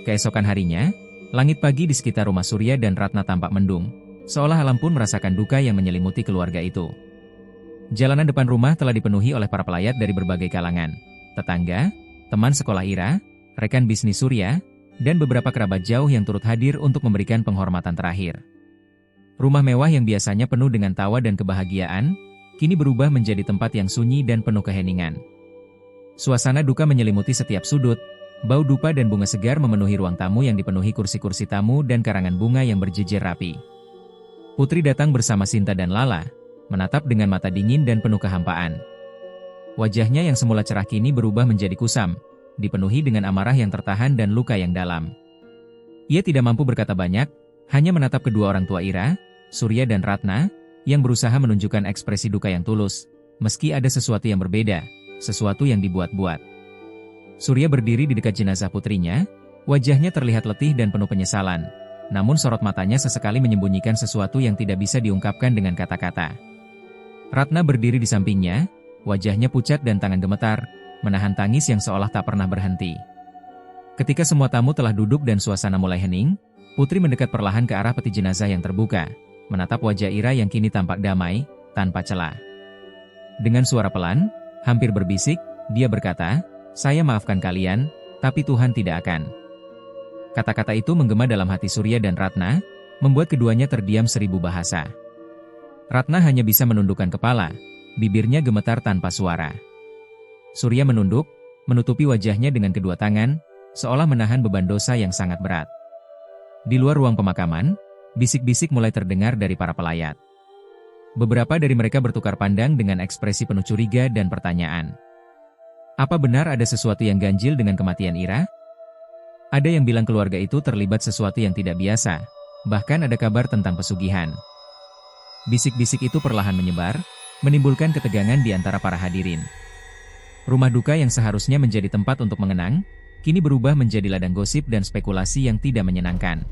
Keesokan harinya, langit pagi di sekitar rumah Surya dan Ratna tampak mendung, seolah alam pun merasakan duka yang menyelimuti keluarga itu. Jalanan depan rumah telah dipenuhi oleh para pelayat dari berbagai kalangan, tetangga, teman sekolah Ira, rekan bisnis Surya, dan beberapa kerabat jauh yang turut hadir untuk memberikan penghormatan terakhir. Rumah mewah yang biasanya penuh dengan tawa dan kebahagiaan, kini berubah menjadi tempat yang sunyi dan penuh keheningan. Suasana duka menyelimuti setiap sudut, bau dupa dan bunga segar memenuhi ruang tamu yang dipenuhi kursi-kursi tamu dan karangan bunga yang berjejer rapi. Putri datang bersama Sinta dan Lala, menatap dengan mata dingin dan penuh kehampaan. Wajahnya yang semula cerah kini berubah menjadi kusam, dipenuhi dengan amarah yang tertahan dan luka yang dalam. Ia tidak mampu berkata banyak, hanya menatap kedua orang tua Ira, Surya dan Ratna, yang berusaha menunjukkan ekspresi duka yang tulus, meski ada sesuatu yang berbeda, sesuatu yang dibuat-buat. Surya berdiri di dekat jenazah putrinya, wajahnya terlihat letih dan penuh penyesalan, namun sorot matanya sesekali menyembunyikan sesuatu yang tidak bisa diungkapkan dengan kata-kata. Ratna berdiri di sampingnya, wajahnya pucat dan tangan gemetar, menahan tangis yang seolah tak pernah berhenti. Ketika semua tamu telah duduk dan suasana mulai hening, Putri mendekat perlahan ke arah peti jenazah yang terbuka, menatap wajah Ira yang kini tampak damai, tanpa celah. Dengan suara pelan, hampir berbisik, dia berkata, "Saya maafkan kalian, tapi Tuhan tidak akan." Kata-kata itu menggema dalam hati Surya dan Ratna, membuat keduanya terdiam 1000 bahasa. Ratna hanya bisa menundukkan kepala, bibirnya gemetar tanpa suara. Surya menunduk, menutupi wajahnya dengan kedua tangan, seolah menahan beban dosa yang sangat berat. Di luar ruang pemakaman, bisik-bisik mulai terdengar dari para pelayat. Beberapa dari mereka bertukar pandang dengan ekspresi penuh curiga dan pertanyaan. Apa benar ada sesuatu yang ganjil dengan kematian Ira? Ada yang bilang keluarga itu terlibat sesuatu yang tidak biasa, bahkan ada kabar tentang pesugihan. Bisik-bisik itu perlahan menyebar, menimbulkan ketegangan di antara para hadirin. Rumah duka yang seharusnya menjadi tempat untuk mengenang, kini berubah menjadi ladang gosip dan spekulasi yang tidak menyenangkan.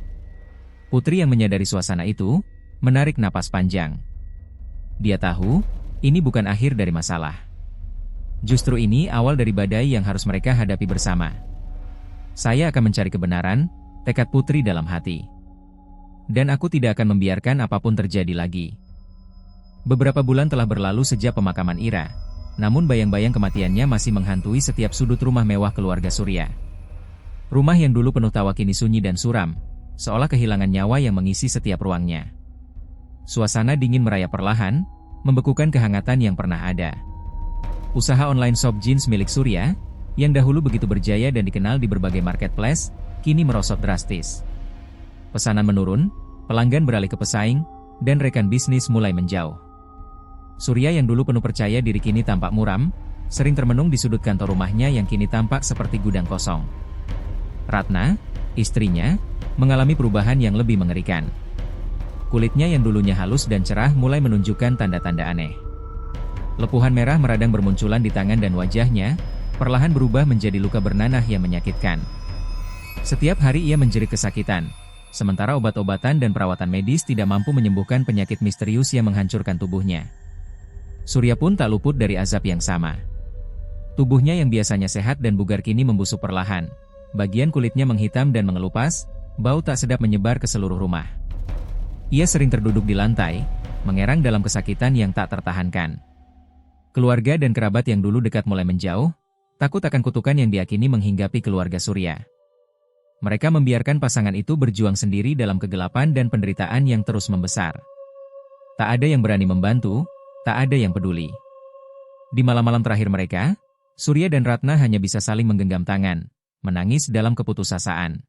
Putri yang menyadari suasana itu, menarik napas panjang. Dia tahu, ini bukan akhir dari masalah. Justru ini awal dari badai yang harus mereka hadapi bersama. Saya akan mencari kebenaran, tekad Putri dalam hati. Dan aku tidak akan membiarkan apapun terjadi lagi. Beberapa bulan telah berlalu sejak pemakaman Ira, namun bayang-bayang kematiannya masih menghantui setiap sudut rumah mewah keluarga Surya. Rumah yang dulu penuh tawa kini sunyi dan suram, seolah kehilangan nyawa yang mengisi setiap ruangnya. Suasana dingin merayap perlahan, membekukan kehangatan yang pernah ada. Usaha online shop jeans milik Surya, yang dahulu begitu berjaya dan dikenal di berbagai marketplace, kini merosot drastis. Pesanan menurun, pelanggan beralih ke pesaing, dan rekan bisnis mulai menjauh. Surya yang dulu penuh percaya diri kini tampak muram, sering termenung di sudut kantor rumahnya yang kini tampak seperti gudang kosong. Ratna, istrinya, mengalami perubahan yang lebih mengerikan. Kulitnya yang dulunya halus dan cerah mulai menunjukkan tanda-tanda aneh. Lepuhan merah meradang bermunculan di tangan dan wajahnya, perlahan berubah menjadi luka bernanah yang menyakitkan. Setiap hari ia menjerit kesakitan, sementara obat-obatan dan perawatan medis tidak mampu menyembuhkan penyakit misterius yang menghancurkan tubuhnya. Surya pun tak luput dari azab yang sama. Tubuhnya yang biasanya sehat dan bugar kini membusuk perlahan. Bagian kulitnya menghitam dan mengelupas, bau tak sedap menyebar ke seluruh rumah. Ia sering terduduk di lantai, mengerang dalam kesakitan yang tak tertahankan. Keluarga dan kerabat yang dulu dekat mulai menjauh, takut akan kutukan yang diakini menghinggapi keluarga Surya. Mereka membiarkan pasangan itu berjuang sendiri dalam kegelapan dan penderitaan yang terus membesar. Tak ada yang berani membantu, tak ada yang peduli. Di malam-malam terakhir mereka, Surya dan Ratna hanya bisa saling menggenggam tangan, menangis dalam keputusasaan.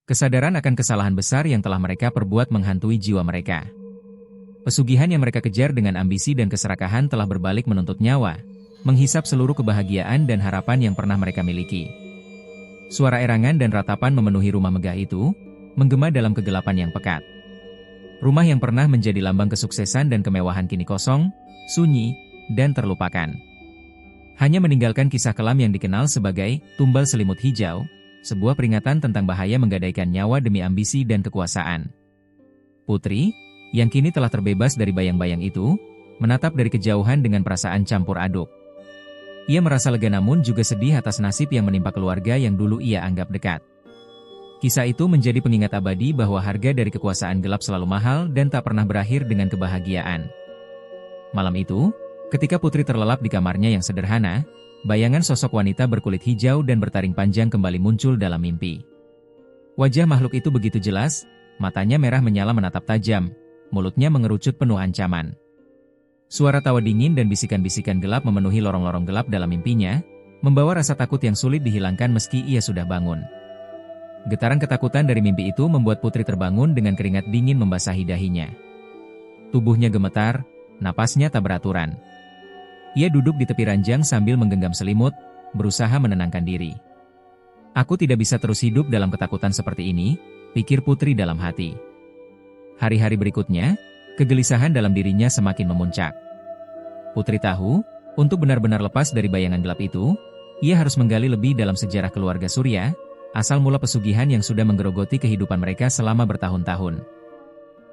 Kesadaran akan kesalahan besar yang telah mereka perbuat menghantui jiwa mereka. Pesugihan yang mereka kejar dengan ambisi dan keserakahan telah berbalik menuntut nyawa, menghisap seluruh kebahagiaan dan harapan yang pernah mereka miliki. Suara erangan dan ratapan memenuhi rumah megah itu, menggema dalam kegelapan yang pekat. Rumah yang pernah menjadi lambang kesuksesan dan kemewahan kini kosong, sunyi, dan terlupakan. Hanya meninggalkan kisah kelam yang dikenal sebagai tumbal selimut hijau, sebuah peringatan tentang bahaya menggadaikan nyawa demi ambisi dan kekuasaan. Putri, yang kini telah terbebas dari bayang-bayang itu, menatap dari kejauhan dengan perasaan campur aduk. Ia merasa lega namun juga sedih atas nasib yang menimpa keluarga yang dulu ia anggap dekat. Kisah itu menjadi pengingat abadi bahwa harga dari kekuasaan gelap selalu mahal dan tak pernah berakhir dengan kebahagiaan. Malam itu, ketika Putri terlelap di kamarnya yang sederhana, bayangan sosok wanita berkulit hijau dan bertaring panjang kembali muncul dalam mimpi. Wajah makhluk itu begitu jelas, matanya merah menyala menatap tajam, mulutnya mengerucut penuh ancaman. Suara tawa dingin dan bisikan-bisikan gelap memenuhi lorong-lorong gelap dalam mimpinya, membawa rasa takut yang sulit dihilangkan meski ia sudah bangun. Getaran ketakutan dari mimpi itu membuat Putri terbangun dengan keringat dingin membasahi dahinya. Tubuhnya gemetar, napasnya tak beraturan. Ia duduk di tepi ranjang sambil menggenggam selimut, berusaha menenangkan diri. Aku tidak bisa terus hidup dalam ketakutan seperti ini, pikir Putri dalam hati. Hari-hari berikutnya, kegelisahan dalam dirinya semakin memuncak. Putri tahu, untuk benar-benar lepas dari bayangan gelap itu, ia harus menggali lebih dalam sejarah keluarga Surya, asal mula pesugihan yang sudah menggerogoti kehidupan mereka selama bertahun-tahun.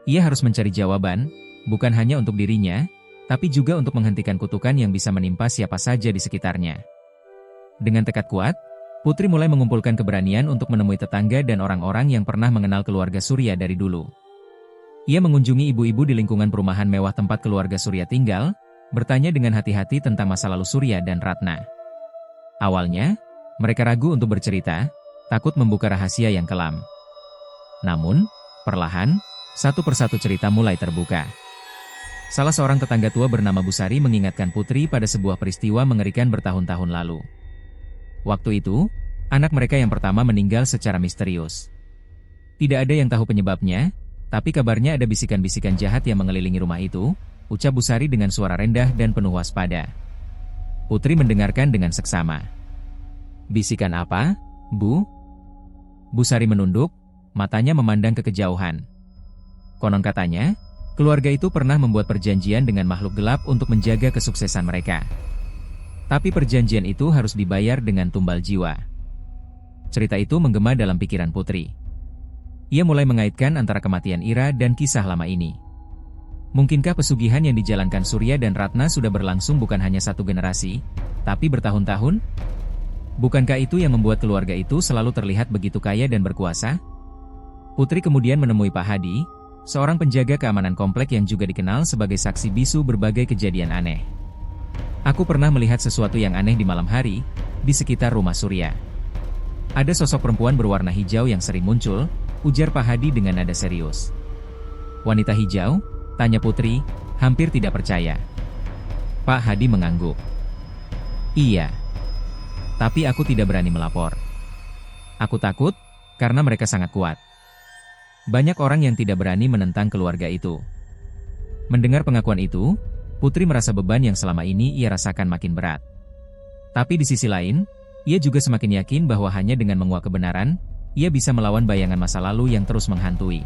Ia harus mencari jawaban, bukan hanya untuk dirinya, tapi juga untuk menghentikan kutukan yang bisa menimpa siapa saja di sekitarnya. Dengan tekad kuat, Putri mulai mengumpulkan keberanian untuk menemui tetangga dan orang-orang yang pernah mengenal keluarga Surya dari dulu. Ia mengunjungi ibu-ibu di lingkungan perumahan mewah tempat keluarga Surya tinggal, bertanya dengan hati-hati tentang masa lalu Surya dan Ratna. Awalnya, mereka ragu untuk bercerita, takut membuka rahasia yang kelam. Namun, perlahan, satu persatu cerita mulai terbuka. Salah seorang tetangga tua bernama Busari mengingatkan Putri pada sebuah peristiwa mengerikan bertahun-tahun lalu. Waktu itu, anak mereka yang pertama meninggal secara misterius. Tidak ada yang tahu penyebabnya, tapi kabarnya ada bisikan-bisikan jahat yang mengelilingi rumah itu, ucap Busari dengan suara rendah dan penuh waspada. Putri mendengarkan dengan seksama. Bisikan apa, Bu? Busari menunduk, matanya memandang ke kejauhan. Konon katanya, keluarga itu pernah membuat perjanjian dengan makhluk gelap untuk menjaga kesuksesan mereka. Tapi perjanjian itu harus dibayar dengan tumbal jiwa. Cerita itu menggema dalam pikiran Putri. Ia mulai mengaitkan antara kematian Ira dan kisah lama ini. Mungkinkah pesugihan yang dijalankan Surya dan Ratna sudah berlangsung bukan hanya satu generasi, tapi bertahun-tahun? Bukankah itu yang membuat keluarga itu selalu terlihat begitu kaya dan berkuasa? Putri kemudian menemui Pak Hadi, seorang penjaga keamanan komplek yang juga dikenal sebagai saksi bisu berbagai kejadian aneh. Aku pernah melihat sesuatu yang aneh di malam hari, di sekitar rumah Surya. Ada sosok perempuan berwarna hijau yang sering muncul, ujar Pak Hadi dengan nada serius. Wanita hijau? Tanya Putri, hampir tidak percaya. Pak Hadi mengangguk. Iya. Tapi aku tidak berani melapor. Aku takut, karena mereka sangat kuat. Banyak orang yang tidak berani menentang keluarga itu. Mendengar pengakuan itu, Putri merasa beban yang selama ini ia rasakan makin berat. Tapi di sisi lain, ia juga semakin yakin bahwa hanya dengan menguak kebenaran, ia bisa melawan bayangan masa lalu yang terus menghantui.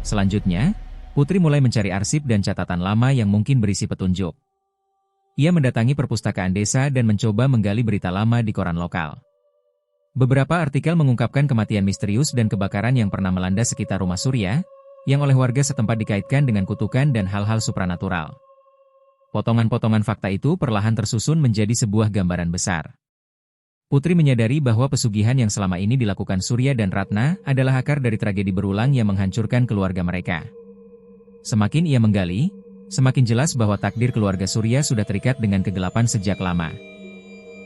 Selanjutnya, Putri mulai mencari arsip dan catatan lama yang mungkin berisi petunjuk. Ia mendatangi perpustakaan desa dan mencoba menggali berita lama di koran lokal. Beberapa artikel mengungkapkan kematian misterius dan kebakaran yang pernah melanda sekitar rumah Surya, yang oleh warga setempat dikaitkan dengan kutukan dan hal-hal supranatural. Potongan-potongan fakta itu perlahan tersusun menjadi sebuah gambaran besar. Putri menyadari bahwa pesugihan yang selama ini dilakukan Surya dan Ratna adalah akar dari tragedi berulang yang menghancurkan keluarga mereka. Semakin ia menggali, semakin jelas bahwa takdir keluarga Surya sudah terikat dengan kegelapan sejak lama.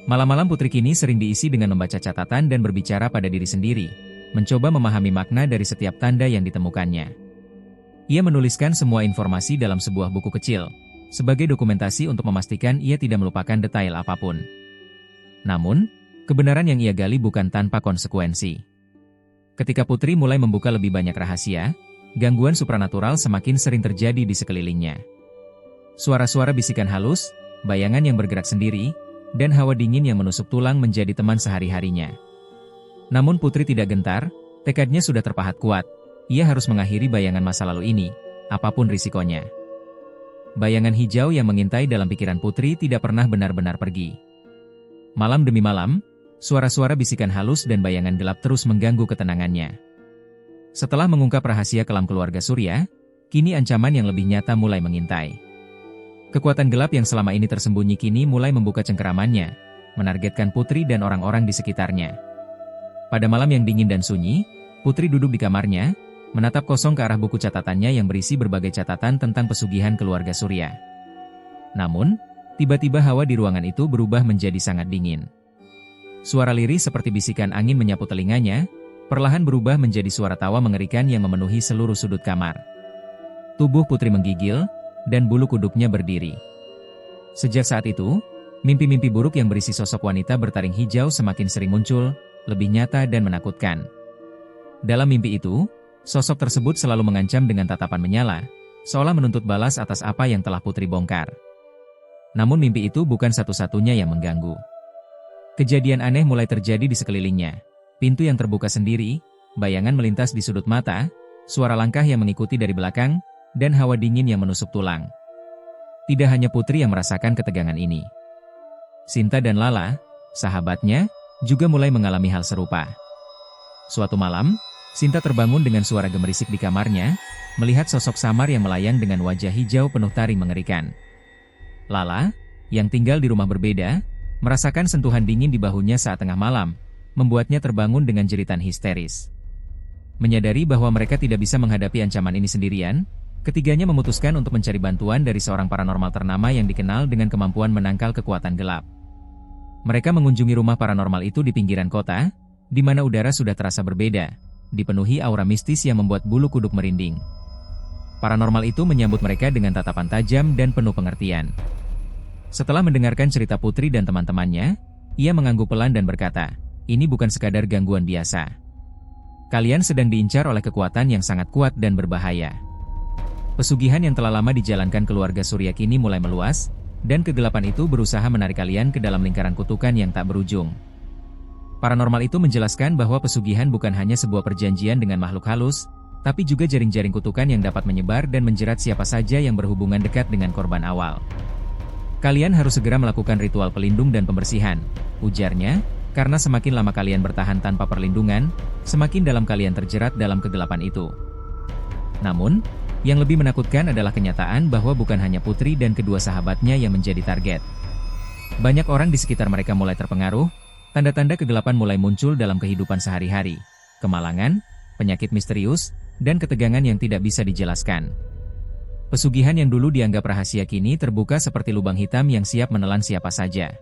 Malam-malam Putri kini sering diisi dengan membaca catatan dan berbicara pada diri sendiri, mencoba memahami makna dari setiap tanda yang ditemukannya. Ia menuliskan semua informasi dalam sebuah buku kecil, sebagai dokumentasi untuk memastikan ia tidak melupakan detail apapun. Namun, kebenaran yang ia gali bukan tanpa konsekuensi. Ketika Putri mulai membuka lebih banyak rahasia, gangguan supranatural semakin sering terjadi di sekelilingnya. Suara-suara bisikan halus, bayangan yang bergerak sendiri, dan hawa dingin yang menusuk tulang menjadi teman sehari-harinya. Namun Putri tidak gentar, tekadnya sudah terpahat kuat. Ia harus mengakhiri bayangan masa lalu ini, apapun risikonya. Bayangan hijau yang mengintai dalam pikiran Putri tidak pernah benar-benar pergi. Malam demi malam, suara-suara bisikan halus dan bayangan gelap terus mengganggu ketenangannya. Setelah mengungkap rahasia kelam keluarga Surya, kini ancaman yang lebih nyata mulai mengintai. Kekuatan gelap yang selama ini tersembunyi kini mulai membuka cengkeramannya, menargetkan Putri dan orang-orang di sekitarnya. Pada malam yang dingin dan sunyi, Putri duduk di kamarnya, menatap kosong ke arah buku catatannya yang berisi berbagai catatan tentang pesugihan keluarga Surya. Namun, tiba-tiba hawa di ruangan itu berubah menjadi sangat dingin. Suara lirih seperti bisikan angin menyapu telinganya, perlahan berubah menjadi suara tawa mengerikan yang memenuhi seluruh sudut kamar. Tubuh Putri menggigil, dan bulu kuduknya berdiri. Sejak saat itu, mimpi-mimpi buruk yang berisi sosok wanita bertaring hijau semakin sering muncul, lebih nyata dan menakutkan. Dalam mimpi itu, sosok tersebut selalu mengancam dengan tatapan menyala, seolah menuntut balas atas apa yang telah Putri bongkar. Namun mimpi itu bukan satu-satunya yang mengganggu. Kejadian aneh mulai terjadi di sekelilingnya. Pintu yang terbuka sendiri, bayangan melintas di sudut mata, suara langkah yang mengikuti dari belakang, dan hawa dingin yang menusuk tulang. Tidak hanya Putri yang merasakan ketegangan ini. Sinta dan Lala, sahabatnya, juga mulai mengalami hal serupa. Suatu malam, Sinta terbangun dengan suara gemerisik di kamarnya, melihat sosok samar yang melayang dengan wajah hijau penuh taring mengerikan. Lala, yang tinggal di rumah berbeda, merasakan sentuhan dingin di bahunya saat tengah malam, membuatnya terbangun dengan jeritan histeris. Menyadari bahwa mereka tidak bisa menghadapi ancaman ini sendirian, ketiganya memutuskan untuk mencari bantuan dari seorang paranormal ternama yang dikenal dengan kemampuan menangkal kekuatan gelap. Mereka mengunjungi rumah paranormal itu di pinggiran kota, di mana udara sudah terasa berbeda, dipenuhi aura mistis yang membuat bulu kuduk merinding. Paranormal itu menyambut mereka dengan tatapan tajam dan penuh pengertian. Setelah mendengarkan cerita Putri dan teman-temannya, ia mengangguk pelan dan berkata, "Ini bukan sekadar gangguan biasa. Kalian sedang diincar oleh kekuatan yang sangat kuat dan berbahaya." Pesugihan yang telah lama dijalankan keluarga Surya kini mulai meluas, dan kegelapan itu berusaha menarik kalian ke dalam lingkaran kutukan yang tak berujung. Paranormal itu menjelaskan bahwa pesugihan bukan hanya sebuah perjanjian dengan makhluk halus, tapi juga jaring-jaring kutukan yang dapat menyebar dan menjerat siapa saja yang berhubungan dekat dengan korban awal. "Kalian harus segera melakukan ritual pelindung dan pembersihan," ujarnya, "karena semakin lama kalian bertahan tanpa perlindungan, semakin dalam kalian terjerat dalam kegelapan itu." Namun, yang lebih menakutkan adalah kenyataan bahwa bukan hanya Putri dan kedua sahabatnya yang menjadi target. Banyak orang di sekitar mereka mulai terpengaruh, tanda-tanda kegelapan mulai muncul dalam kehidupan sehari-hari, kemalangan, penyakit misterius, dan ketegangan yang tidak bisa dijelaskan. Pesugihan yang dulu dianggap rahasia kini terbuka seperti lubang hitam yang siap menelan siapa saja.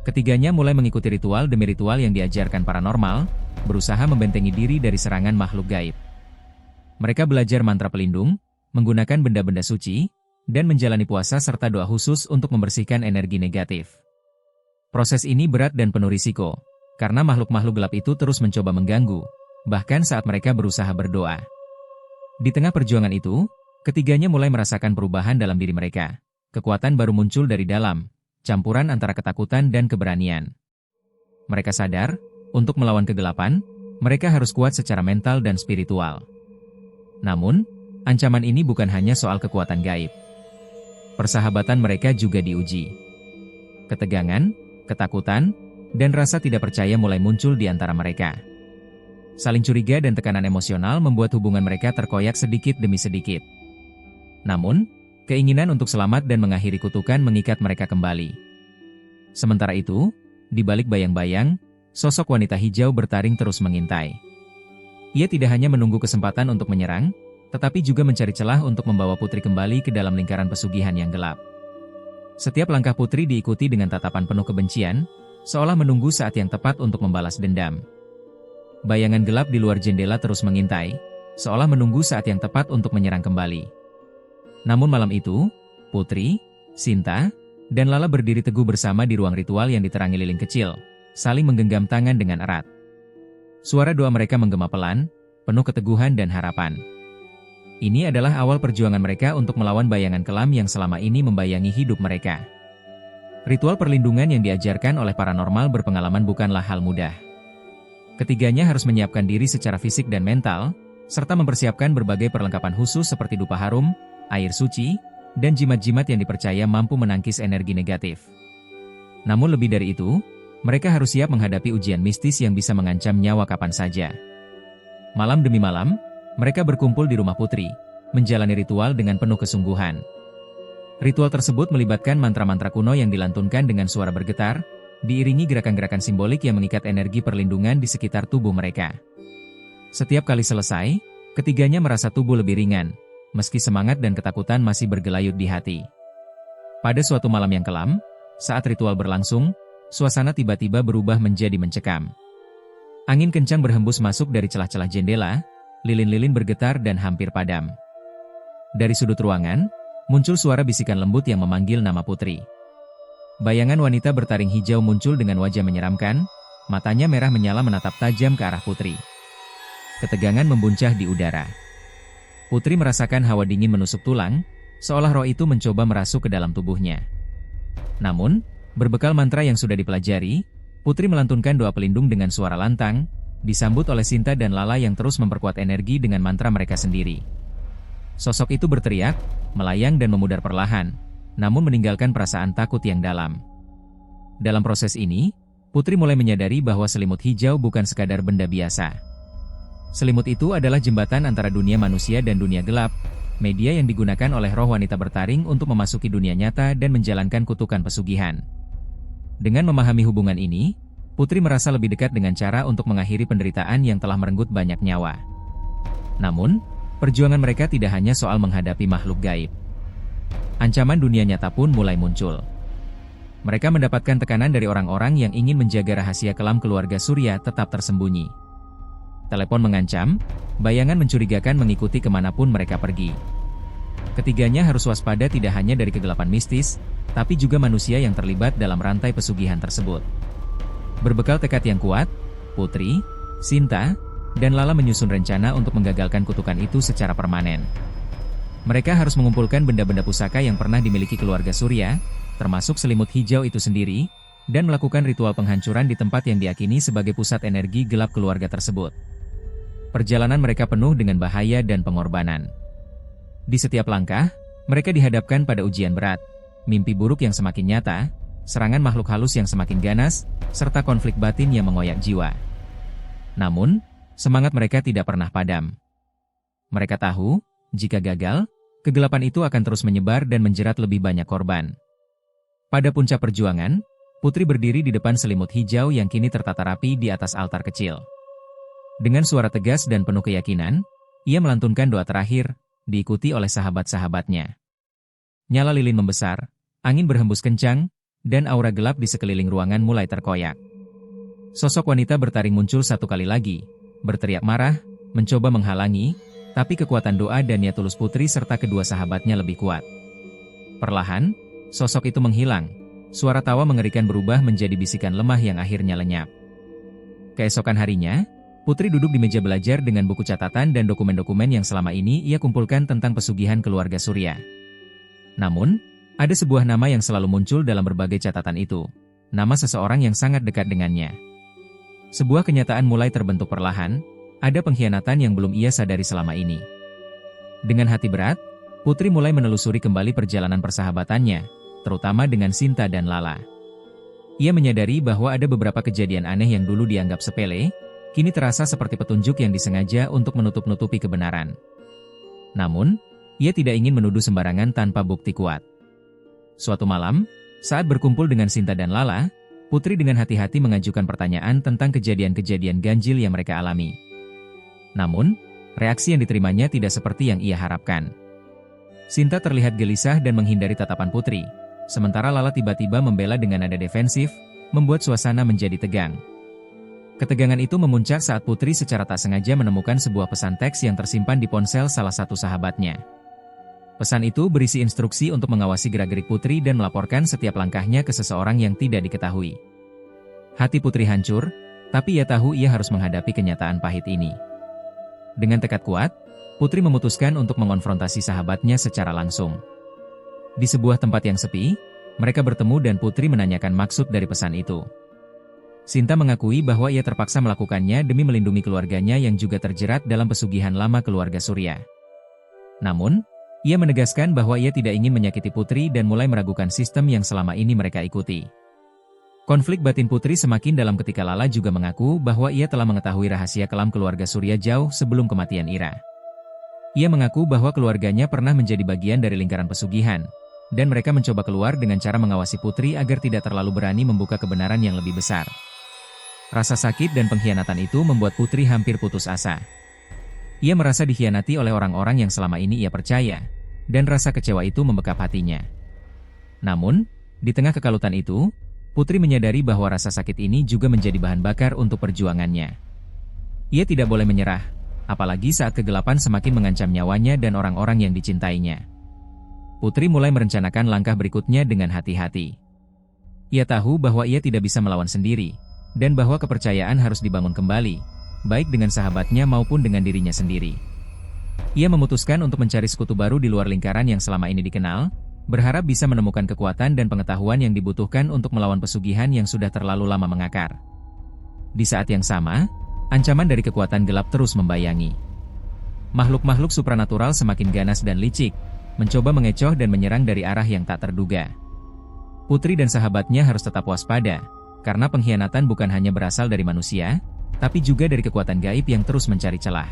Ketiganya mulai mengikuti ritual demi ritual yang diajarkan paranormal, berusaha membentengi diri dari serangan makhluk gaib. Mereka belajar mantra pelindung, menggunakan benda-benda suci, dan menjalani puasa serta doa khusus untuk membersihkan energi negatif. Proses ini berat dan penuh risiko, karena makhluk-makhluk gelap itu terus mencoba mengganggu, bahkan saat mereka berusaha berdoa. Di tengah perjuangan itu, ketiganya mulai merasakan perubahan dalam diri mereka. Kekuatan baru muncul dari dalam, campuran antara ketakutan dan keberanian. Mereka sadar, untuk melawan kegelapan, mereka harus kuat secara mental dan spiritual. Namun, ancaman ini bukan hanya soal kekuatan gaib. Persahabatan mereka juga diuji. Ketegangan, ketakutan, dan rasa tidak percaya mulai muncul di antara mereka. Saling curiga dan tekanan emosional membuat hubungan mereka terkoyak sedikit demi sedikit. Namun, keinginan untuk selamat dan mengakhiri kutukan mengikat mereka kembali. Sementara itu, di balik bayang-bayang, sosok wanita hijau bertaring terus mengintai. Ia tidak hanya menunggu kesempatan untuk menyerang, tetapi juga mencari celah untuk membawa putri kembali ke dalam lingkaran pesugihan yang gelap. Setiap langkah putri diikuti dengan tatapan penuh kebencian, seolah menunggu saat yang tepat untuk membalas dendam. Bayangan gelap di luar jendela terus mengintai, seolah menunggu saat yang tepat untuk menyerang kembali. Namun malam itu, Putri, Sinta, dan Lala berdiri teguh bersama di ruang ritual yang diterangi lilin kecil, saling menggenggam tangan dengan erat. Suara doa mereka menggema pelan, penuh keteguhan dan harapan. Ini adalah awal perjuangan mereka untuk melawan bayangan kelam yang selama ini membayangi hidup mereka. Ritual perlindungan yang diajarkan oleh paranormal berpengalaman bukanlah hal mudah. Ketiganya harus menyiapkan diri secara fisik dan mental, serta mempersiapkan berbagai perlengkapan khusus seperti dupa harum, air suci, dan jimat-jimat yang dipercaya mampu menangkis energi negatif. Namun lebih dari itu, mereka harus siap menghadapi ujian mistis yang bisa mengancam nyawa kapan saja. Malam demi malam, mereka berkumpul di rumah Putri, menjalani ritual dengan penuh kesungguhan. Ritual tersebut melibatkan mantra-mantra kuno yang dilantunkan dengan suara bergetar, diiringi gerakan-gerakan simbolik yang mengikat energi perlindungan di sekitar tubuh mereka. Setiap kali selesai, ketiganya merasa tubuh lebih ringan, meski semangat dan ketakutan masih bergelayut di hati. Pada suatu malam yang kelam, saat ritual berlangsung, suasana tiba-tiba berubah menjadi mencekam. Angin kencang berhembus masuk dari celah-celah jendela, lilin-lilin bergetar dan hampir padam. Dari sudut ruangan, muncul suara bisikan lembut yang memanggil nama Putri. Bayangan wanita bertaring hijau muncul dengan wajah menyeramkan, matanya merah menyala menatap tajam ke arah Putri. Ketegangan membuncah di udara. Putri merasakan hawa dingin menusuk tulang, seolah roh itu mencoba merasuk ke dalam tubuhnya. Namun, berbekal mantra yang sudah dipelajari, Putri melantunkan doa pelindung dengan suara lantang, disambut oleh Sinta dan Lala yang terus memperkuat energi dengan mantra mereka sendiri. Sosok itu berteriak, melayang dan memudar perlahan, namun meninggalkan perasaan takut yang dalam. Dalam proses ini, Putri mulai menyadari bahwa selimut hijau bukan sekadar benda biasa. Selimut itu adalah jembatan antara dunia manusia dan dunia gelap, media yang digunakan oleh roh wanita bertaring untuk memasuki dunia nyata dan menjalankan kutukan pesugihan. Dengan memahami hubungan ini, Putri merasa lebih dekat dengan cara untuk mengakhiri penderitaan yang telah merenggut banyak nyawa. Namun, perjuangan mereka tidak hanya soal menghadapi makhluk gaib. Ancaman dunia nyata pun mulai muncul. Mereka mendapatkan tekanan dari orang-orang yang ingin menjaga rahasia kelam keluarga Surya tetap tersembunyi. Telepon mengancam, bayangan mencurigakan mengikuti kemanapun mereka pergi. Ketiganya harus waspada tidak hanya dari kegelapan mistis, tapi juga manusia yang terlibat dalam rantai pesugihan tersebut. Berbekal tekad yang kuat, Putri, Sinta, dan Lala menyusun rencana untuk menggagalkan kutukan itu secara permanen. Mereka harus mengumpulkan benda-benda pusaka yang pernah dimiliki keluarga Surya, termasuk selimut hijau itu sendiri, dan melakukan ritual penghancuran di tempat yang diyakini sebagai pusat energi gelap keluarga tersebut. Perjalanan mereka penuh dengan bahaya dan pengorbanan. Di setiap langkah, mereka dihadapkan pada ujian berat, mimpi buruk yang semakin nyata, serangan makhluk halus yang semakin ganas, serta konflik batin yang mengoyak jiwa. Namun, semangat mereka tidak pernah padam. Mereka tahu, jika gagal, kegelapan itu akan terus menyebar dan menjerat lebih banyak korban. Pada puncak perjuangan, Putri berdiri di depan selimut hijau yang kini tertata rapi di atas altar kecil. Dengan suara tegas dan penuh keyakinan, ia melantunkan doa terakhir, diikuti oleh sahabat-sahabatnya. Nyala lilin membesar, angin berhembus kencang, dan aura gelap di sekeliling ruangan mulai terkoyak. Sosok wanita bertaring muncul satu kali lagi, berteriak marah, mencoba menghalangi, tapi kekuatan doa dan niat tulus Putri serta kedua sahabatnya lebih kuat. Perlahan, sosok itu menghilang, suara tawa mengerikan berubah menjadi bisikan lemah yang akhirnya lenyap. Keesokan harinya, Putri duduk di meja belajar dengan buku catatan dan dokumen-dokumen yang selama ini ia kumpulkan tentang pesugihan keluarga Surya. Namun, ada sebuah nama yang selalu muncul dalam berbagai catatan itu, nama seseorang yang sangat dekat dengannya. Sebuah kenyataan mulai terbentuk perlahan, ada pengkhianatan yang belum ia sadari selama ini. Dengan hati berat, Putri mulai menelusuri kembali perjalanan persahabatannya, terutama dengan Sinta dan Lala. Ia menyadari bahwa ada beberapa kejadian aneh yang dulu dianggap sepele, kini terasa seperti petunjuk yang disengaja untuk menutup-nutupi kebenaran. Namun, ia tidak ingin menuduh sembarangan tanpa bukti kuat. Suatu malam, saat berkumpul dengan Sinta dan Lala, Putri dengan hati-hati mengajukan pertanyaan tentang kejadian-kejadian ganjil yang mereka alami. Namun, reaksi yang diterimanya tidak seperti yang ia harapkan. Sinta terlihat gelisah dan menghindari tatapan Putri, sementara Lala tiba-tiba membela dengan nada defensif, membuat suasana menjadi tegang. Ketegangan itu memuncak saat Putri secara tak sengaja menemukan sebuah pesan teks yang tersimpan di ponsel salah satu sahabatnya. Pesan itu berisi instruksi untuk mengawasi gerak-gerik Putri dan melaporkan setiap langkahnya ke seseorang yang tidak diketahui. Hati Putri hancur, tapi ia tahu ia harus menghadapi kenyataan pahit ini. Dengan tekad kuat, Putri memutuskan untuk mengonfrontasi sahabatnya secara langsung. Di sebuah tempat yang sepi, mereka bertemu dan Putri menanyakan maksud dari pesan itu. Sinta mengakui bahwa ia terpaksa melakukannya demi melindungi keluarganya yang juga terjerat dalam pesugihan lama keluarga Surya. Namun, ia menegaskan bahwa ia tidak ingin menyakiti Putri dan mulai meragukan sistem yang selama ini mereka ikuti. Konflik batin Putri semakin dalam ketika Lala juga mengaku bahwa ia telah mengetahui rahasia kelam keluarga Surya jauh sebelum kematian Ira. Ia mengaku bahwa keluarganya pernah menjadi bagian dari lingkaran pesugihan, dan mereka mencoba keluar dengan cara mengawasi Putri agar tidak terlalu berani membuka kebenaran yang lebih besar. Rasa sakit dan pengkhianatan itu membuat Putri hampir putus asa. Ia merasa dikhianati oleh orang-orang yang selama ini ia percaya, dan rasa kecewa itu membekap hatinya. Namun, di tengah kekalutan itu, Putri menyadari bahwa rasa sakit ini juga menjadi bahan bakar untuk perjuangannya. Ia tidak boleh menyerah, apalagi saat kegelapan semakin mengancam nyawanya dan orang-orang yang dicintainya. Putri mulai merencanakan langkah berikutnya dengan hati-hati. Ia tahu bahwa ia tidak bisa melawan sendiri, dan bahwa kepercayaan harus dibangun kembali, baik dengan sahabatnya maupun dengan dirinya sendiri. Ia memutuskan untuk mencari sekutu baru di luar lingkaran yang selama ini dikenal, berharap bisa menemukan kekuatan dan pengetahuan yang dibutuhkan untuk melawan pesugihan yang sudah terlalu lama mengakar. Di saat yang sama, ancaman dari kekuatan gelap terus membayangi. Makhluk-makhluk supranatural semakin ganas dan licik, mencoba mengecoh dan menyerang dari arah yang tak terduga. Putri dan sahabatnya harus tetap waspada, karena pengkhianatan bukan hanya berasal dari manusia, tapi juga dari kekuatan gaib yang terus mencari celah.